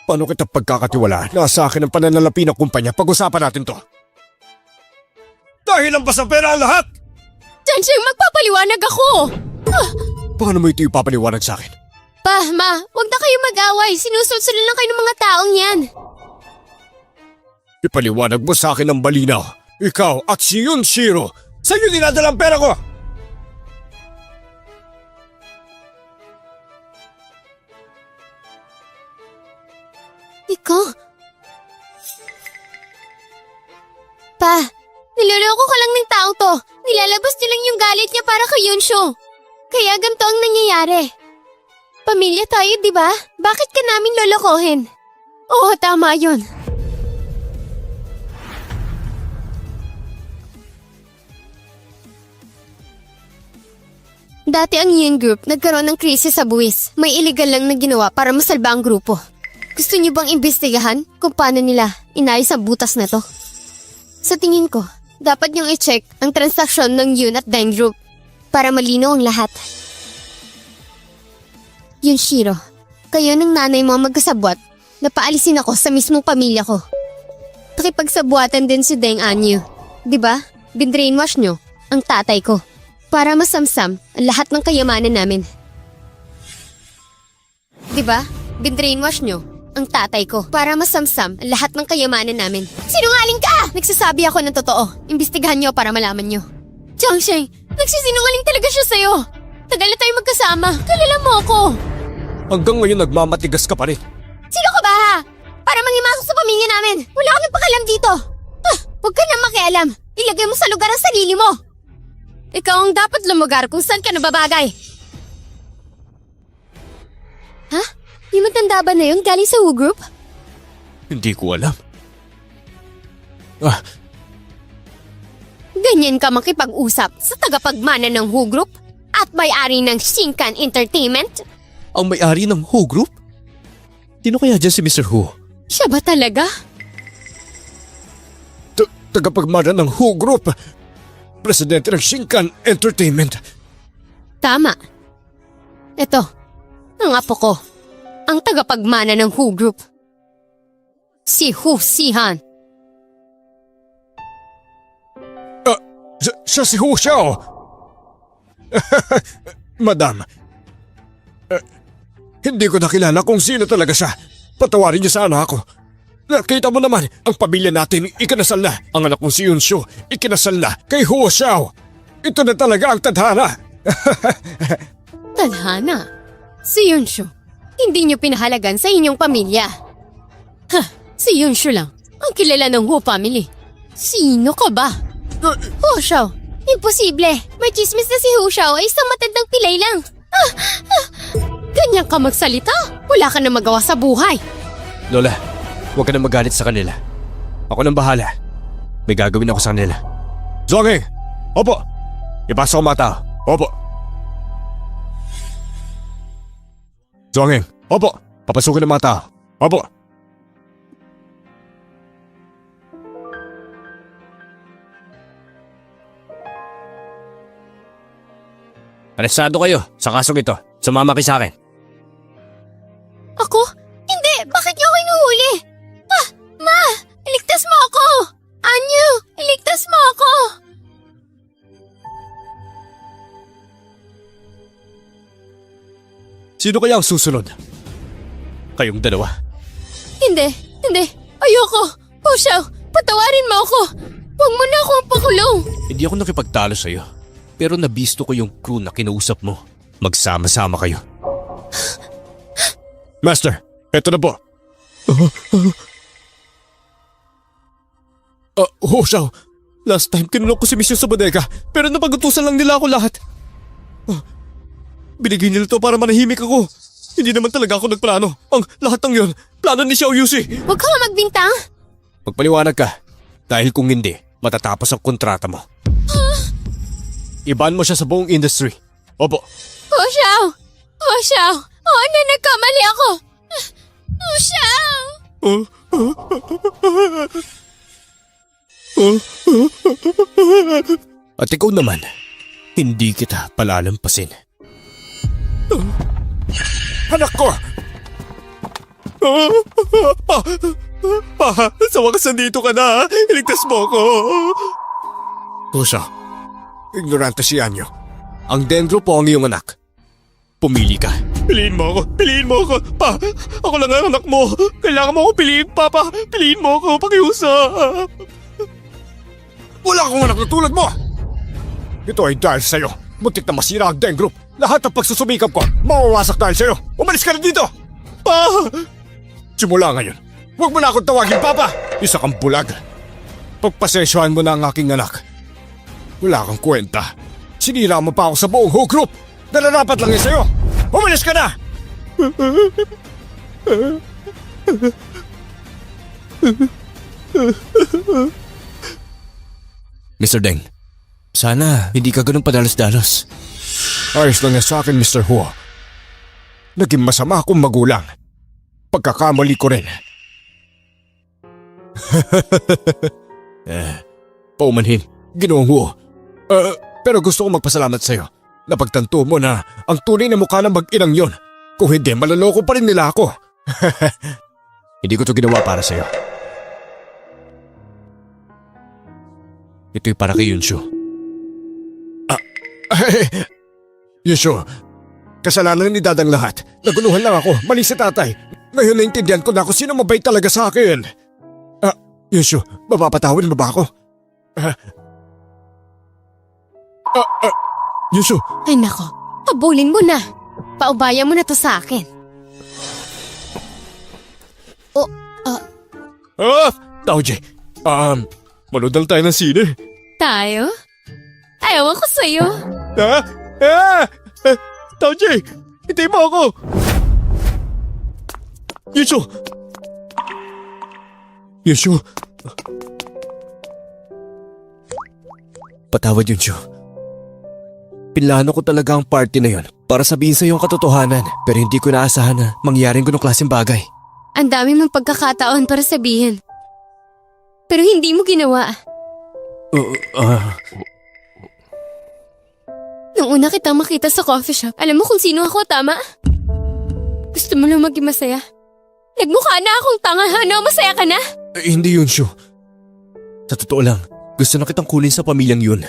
paano kita pagkakatiwala na sa akin ang pananalapi ng kumpanya? Pag-usapan natin to. Dahil ang basta pera ang lahat! Chancheng, magpapaliwanag ako! Paano mo ito ipapaliwanag sa akin? Pa, ma, huwag na kayo mag-away. Sinusulsulan lang kayo ng mga taong yan. Ipaliwanag mo sa akin ng balinaw. Ikaw at si Yunshiro, sa'yo dinadala ang pera ko! Ikaw? Pa, niloloko ka lang ng tao to. Nilalabas niya lang yung galit niya para kay Yunsho. Kaya ganito ang nangyayari. Pamilya tayo, di ba? Bakit ka namin lolokohin? Oo, tama yun. Dati ang Yin Group nagkaroon ng krisis sa buwis. May illegal lang na ginawa para masalba ang grupo. Gusto niyo bang imbestigahan kung paano nila inayos ang butas na to? Sa tingin ko, dapat niyong i-check ang transaksyon ng Yun at Dine Group para malinaw ang lahat. Yunshiro, kayo ng nanay mo magkasabwat na paalisin ako sa mismong pamilya ko. Pakipagsabuatan din si Deng Anyu. Diba? Binrainwash niyo ang tatay ko para masamsam ang lahat ng kayamanan namin. Diba? Binrainwash niyo ang tatay ko para masamsam ang lahat ng kayamanan namin. Sinungaling ka! Nagsasabi ako ng totoo. Imbestigahan niyo para malaman niyo. Changsheng, nagsisinungaling talaga siya sa'yo. Tagal na tayo magkasama. Kilala mo ako. Hanggang ngayon nagmamatigas ka pa rin. Sino ka ba ha? Para mangimasok sa pamilya namin. Wala kang pakalam dito. Huwag ka na makialam. Ilagay mo sa lugar ang sarili mo. Ikaw ang dapat lumugar kung saan ka nababagay. Ha? Yung matanda ba na yun galing sa Woo Group? Hindi ko alam. Ganyan ka makipag-usap sa tagapagmana ng Woo Group at may-ari ng Shinkan Entertainment? Ang may-ari ng Who Group? Sino kaya dyan si Mr. Who? Siya ba talaga? Tagapagmana ng Who Group. Presidente ng Shinkan Entertainment. Tama. Ito, ang apo ko. Ang tagapagmana ng Who Group. Si Hu Sihan. Siya si Hu Xiao. Madam, hindi ko nakilala kung sino talaga siya. Patawarin niyo sana ako. Nakita mo naman, ang pamilya natin ikinasal na. Ang anak kong si Yunsho, ikinasal na kay Hu Xiao. Ito na talaga ang tadhana. Tadhana? Si Yunsho. Hindi niyo pinahalagan sa inyong pamilya. Si Yunsho lang ang kilala ng Hu family. Sino ka ba? Hu Xiao, imposible. May chismis na si Hu Xiao ay isang matandang pilay lang. Ganyan ka magsalita? Wala ka na magawa sa buhay. Lola, huwag ka na magalit sa kanila. Ako nang bahala. May gagawin ako sa kanila. Zongeng! Opo! Ipasok ang mga tao. Opo! Zongeng! Opo! Papasukin ang mga tao. Opo! Arestado kayo sa kasong ito. Sumama kayo sa akin. Ako? Hindi! Bakit niyo ako inuhuli? Ma! Iligtas mo ako! Anyu! Iligtas mo ako! Sino kaya ang susunod? Kayong dalawa. Hindi! Hindi! Ayoko! Hu Xiao! Patawarin mo ako! Huwag mo na akong pakulong! Hindi ako nakipagtalo sa'yo. Pero nabisto ko yung crew na kinausap mo. Magsama-sama kayo. Master, eto na po. Hu Xiao, Last time kinulong ko si Miss Yun sa bodega pero napagutusan lang nila ako lahat. Binigay nila to para manahimik ako. Hindi naman talaga ako nagplano. Ang lahat ng yun, plano ni Xiao Yusi. Huwag ka nga magbintang. Magpaliwanag ka. Dahil kung hindi, matatapos ang kontrata mo. Iban mo siya sa buong industry. Opo. Oh, Xiao! Oh, Xiao! Oh, na nagkamali ako! Oh, Xiao! At ikaw naman, hindi kita palalampasin. Anak ko! Sa wakas nandito ka na. Iligtas mo ko. Puso, ignorante si Anyo. Ang Dendro po ang iyong anak. Pumili ka. Piliin mo ako! Piliin mo ako! Pa! Ako lang ang anak mo! Kailangan mo ako piliin, Papa! Piliin mo ako! Pakiusap! Wala akong anak na tulad mo! Ito ay dahil sa'yo. Muntik na masira ang Deng Group. Lahat ng pagsusumikap ko, mawawasak dahil sa'yo. Umalis ka na dito! Pa! Simula ngayon, huwag mo na akong tawagin, Papa! Isa kang bulag. Pagpasensyahan mo na ang aking anak. Wala kang kwenta. Sinira mo pa ako sa buong Who Group. Nararapat lang yun sa'yo. Umalis ka na! Mr. Deng, sana hindi ka ganun padalos-dalos. Ayos lang yan sa akin, Mr. Huo. Naging masama akong magulang. Pagkakamali ko rin. Paumanhin, Ginoong Huo. Pero gusto kong magpasalamat sa'yo. Napagtanto mo na ang tunay na mukha ng mag-inang yon. Kung hindi, malaloko pa rin nila ako. hindi ko to ginawa para sa'yo. Ito'y para kay Yunshu. Yusho, kasalanan ni Dadang lahat. Naguluhan lang ako, mali si tatay. Ngayon naintindihan ko na kung sino mabait talaga sa akin. Yusho, mapapatawin mo ba ako? Yusho, Ay nako, habulin mo na. Paubaya mo na to sa akin. Taoji, manood lang tayo ng sine. Tayo? Ayaw ako sa'yo. Taoji, hindi mo ako. Yusho! Yusho! Patawad Yunshu. Pinlano ko talaga ang party na yon para sabihin sa iyo ang katotohanan pero hindi ko naasahan na mangyaring ganong klaseng bagay. Ang dami mong pagkakataon para sabihin. Pero hindi mo ginawa. Nung una kitang makita sa coffee shop, alam mo kung sino ako, tama? Gusto mo lang maging masaya? Nagmukha na akong tanga, ano? Masaya ka na? Hindi Yunshu. Sa totoo lang, gusto na kitang kulin sa pamilyang yun.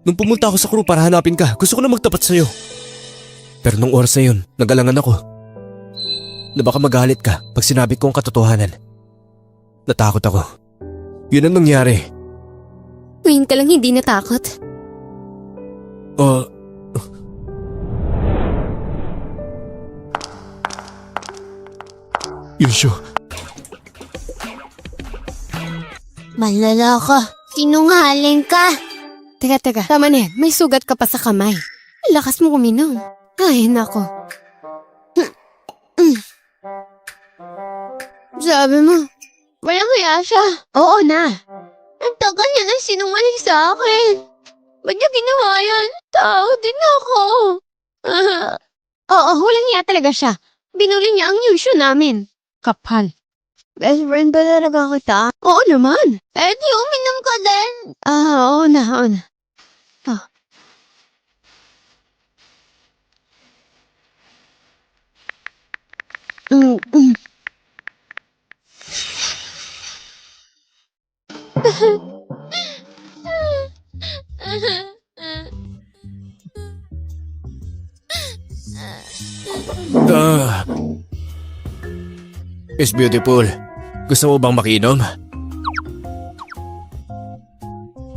Nung pumunta ako sa crew para hanapin ka, gusto ko na magtapat sa'yo. Pero nung oras na yun, nag-alangan ako. Na baka magalit ka pag sinabi ko ang katotohanan. Natakot ako. Yun ang nangyari. Ngayon ka lang hindi natakot. Yunshu. Malala ka. Sinungaling ka. Teka. Tama na yan. May sugat ka pa sa kamay. Lakas mo uminom. Ay, nako. Sabi mo, walang kaya siya. Oo na. Ang tagal niya na sinungaling sa akin. Ba't niya ginawa yan? Tao din ako. Oo, walang niya talaga siya. Binuli niya ang Yushu namin. Kapal. Best friend ba talaga kita? Oo naman. Eh di uminom ka din. Oo na. It's beautiful. Gusto mo bang makinom?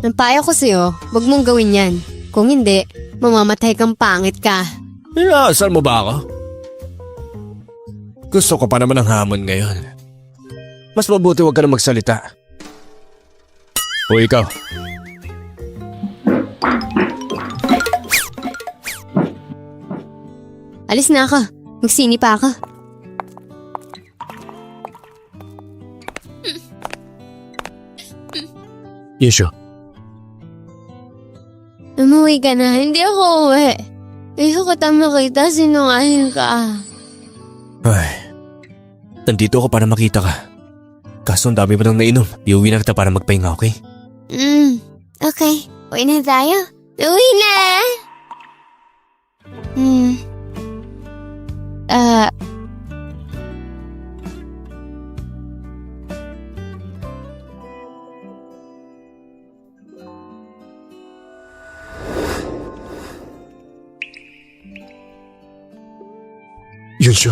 Nampaya ko sa'yo, wag mong gawin yan. Kung hindi, mamamatay kang pangit ka. Inaasal mo ba ako? Gusto ko pa naman ang hamon ngayon. Mas mabuti wag ka na magsalita. O ikaw, Alis na ako. Magsini pa ako. Yunshu, Umuwi ka na. Hindi ako uwi. Ayoko kita makita. Sinungaling ka. ay, nandito ako para makita ka. Kaso ang dami mo nang nainom. Iuwi na kita para magpahinga, okay? Okay. Uwi na tayo. Uwi na! Yunshu,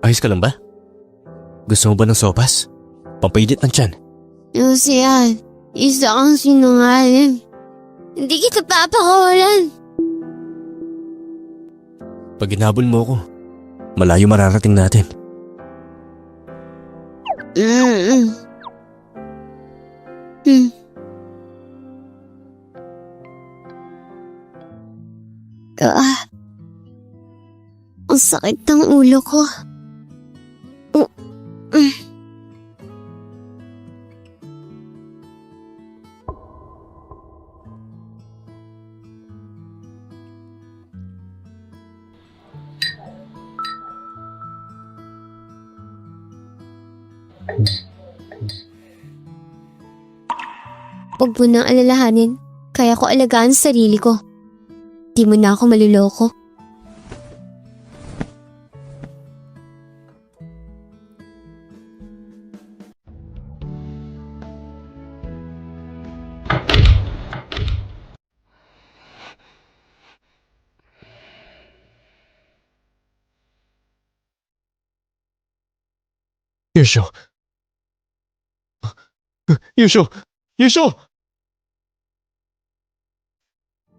ayos ka lang ba? Gusto mo ba ng sopas? Pampailit ng tiyan. Lucian, isa kang sinungaling. Hindi kita papakawalan. Pag hinabol mo ako, malayo mararating natin. Ang sakit ng ulo ko. Huwag mo nang alalahanin. Kaya ko alagaan sa sarili ko. Di mo na ako maluloko. Yunshu! Yunshu! Yunshu!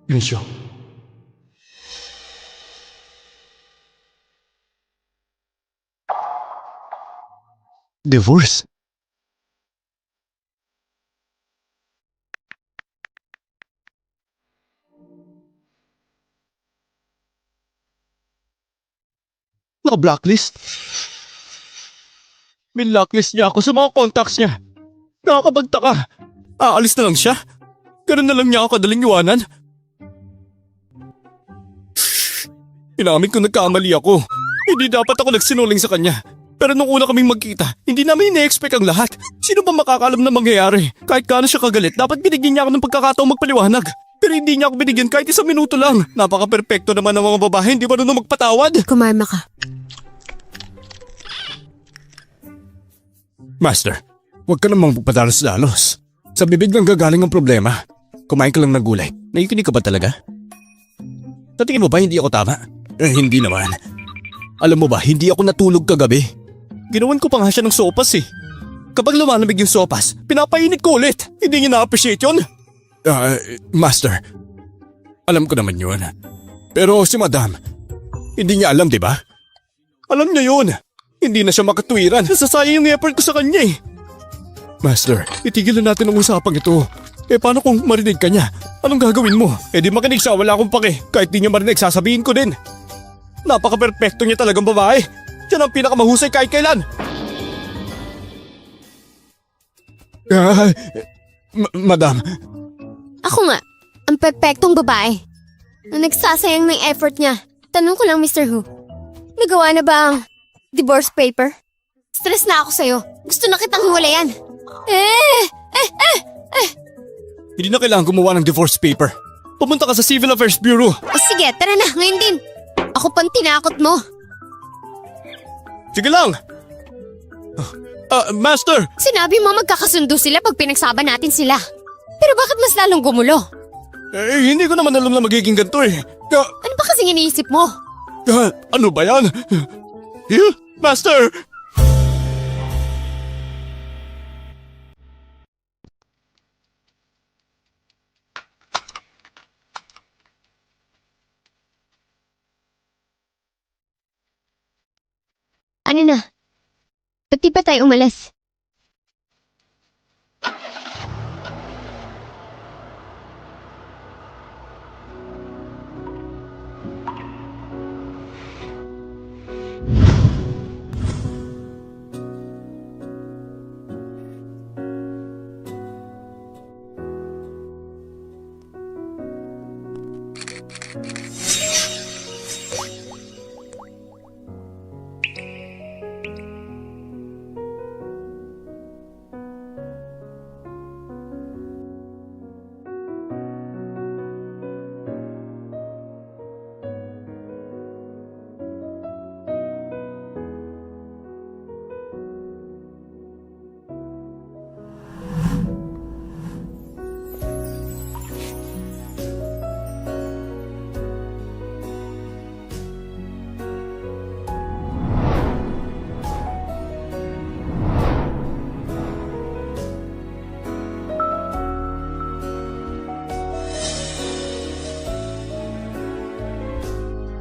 Yunshu. Divorce? Na-blacklist? Min-blacklist niya ako sa mga contacts niya. Nakakapagtaka. Aalis na lang siya? Ganun na lang niya ako kadaling iwanan? Inamin ko nagkamali ako. Hindi dapat ako nagsinungaling sa kanya. Pero nung una kaming magkita, hindi namin ine-expect ang lahat. Sino ba makakaalam na mangyayari? Kahit gaano siya kagalit, dapat binigyan niya ako ng pagkakataong magpaliwanag. Pero hindi niya ako binigyan kahit 1 minuto lang. Napaka-perpekto naman ng mga babae, hindi marunong magpatawad. Kumarma ka. Master, huwag ka namang pagpadalos-dalos. Sa bibig lang gagaling ang problema. Kumain ka lang ng gulay. Nakikinig ka ba talaga? Sa tingin mo ba hindi ako tama? Hindi naman. Alam mo ba, hindi ako natulog kagabi. Ginawan ko pa nga siya ng sopas eh. Kapag lumalamig yung sopas, pinapainit ko ulit. Hindi niya na-appreciate yun. Master, alam ko naman yun. Pero si Madam, hindi niya alam, di ba? Alam niya yun. Hindi na siya makatwiran. Nasasayang yung effort ko sa kanya eh. Master, itigil na natin ang usapang ito. Paano kung marinig ka niya? Anong gagawin mo? Di makinig siya, wala akong pake. Kahit di niya marinig, sasabihin ko din. Napaka-perpekto niya talagang babae. Siya ang pinakamahusay kahit kailan. Madam, Ako nga, ang perpektong babae. Na nagsasayang ng effort niya. Tanong ko lang, Mr. Hu. Nagawa na ba ang divorce paper? Stress na ako sa'yo. Gusto na kitang hiwalayan. Hindi na kailangan gumawa ng divorce paper. Pumunta ka sa Civil Affairs Bureau. Sige, tara na, ngayon din. Ako pang tinakot mo. Sige lang. Master! Sinabi mo magkakasundo sila pag pinagsama natin sila. Pero bakit mas lalong gumulo? Hindi ko naman alam na magiging ganito eh. Ano ba kasing iniisip mo? Ano ba yan? Master! Paano na? Ba't di pa tayo umalis?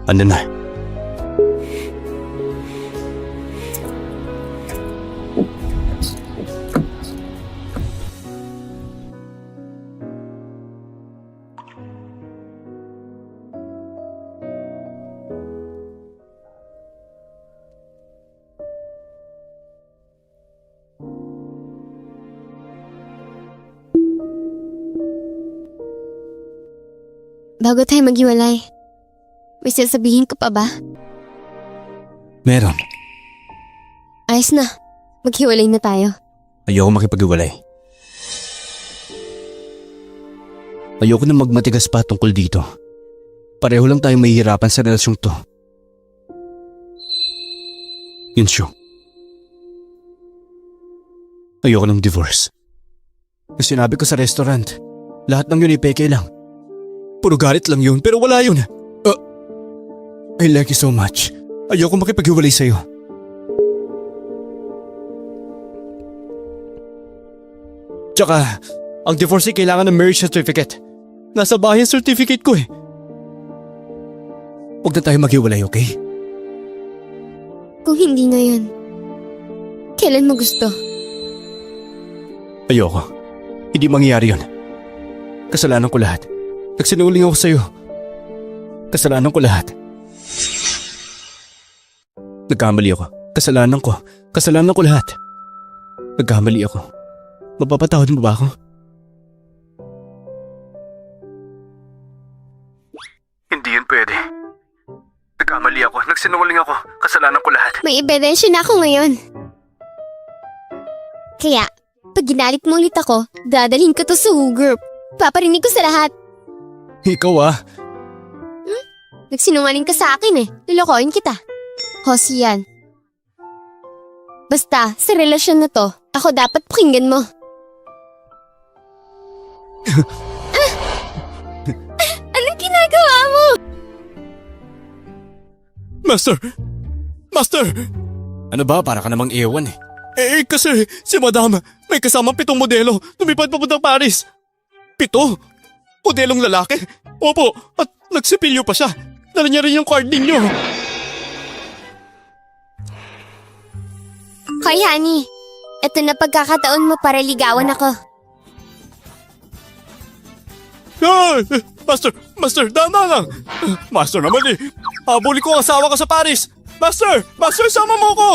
Ano na? Bago tayo maghiwalay, may sasabihin ko pa ba? Meron. Ayos na. Maghiwalay na tayo. Ayoko makipag-iwalay. Ayoko na magmatigas pa tungkol dito. Pareho lang tayo mahihirapan sa relasyong to. Yunshu. Ayoko ng divorce. Yung sinabi ko sa restaurant, lahat ng yun ay peke lang. Puro galit lang yun, pero wala yun. I like you so much. Ayoko makipaghiwalay sa'yo. Tsaka, ang divorce ay kailangan ng marriage certificate. Nasa bahay ang certificate ko eh. Huwag na tayo maghiwalay, okay? Kung hindi ngayon, kailan mo gusto? Ayoko. Hindi mangyayari yun. Kasalanan ko lahat. Nagsinungaling ako sa'yo. Kasalanan ko lahat. Nagkamali ako. Kasalanan ko. Kasalanan ko lahat. Nagkamali ako. Mapapatawad mo ba ako? Hindi yun pwede. Nagkamali ako. Nagsinungaling ako. Kasalanan ko lahat. May ebidensya na ako ngayon. Kaya, pag ginalit mo ulit ako, dadalhin ko to sa WHO group. Paparinig ko sa lahat. Ikaw ah. Nagsinungaling ka sa akin eh. Lulukoyin kita. Hosi yan. Basta, sa relasyon na to, ako dapat pakinggan mo. Anong ginagawa mo? Master! Master! Ano ba? Para ka namang ewan eh. Kasi si Madam may kasamang 7 modelo. Lumipad papuntang Paris. 7? Modelong lalaki? Opo, at nagsipilyo pa siya. Dala niya rin yung card ninyo. Hoy, honey. Ito na pagkakataon mo para ligawan ako. Ay! Master, dana lang. Master naman eh. Habulin ko ang asawa ko sa Paris. Master, sama mo ko.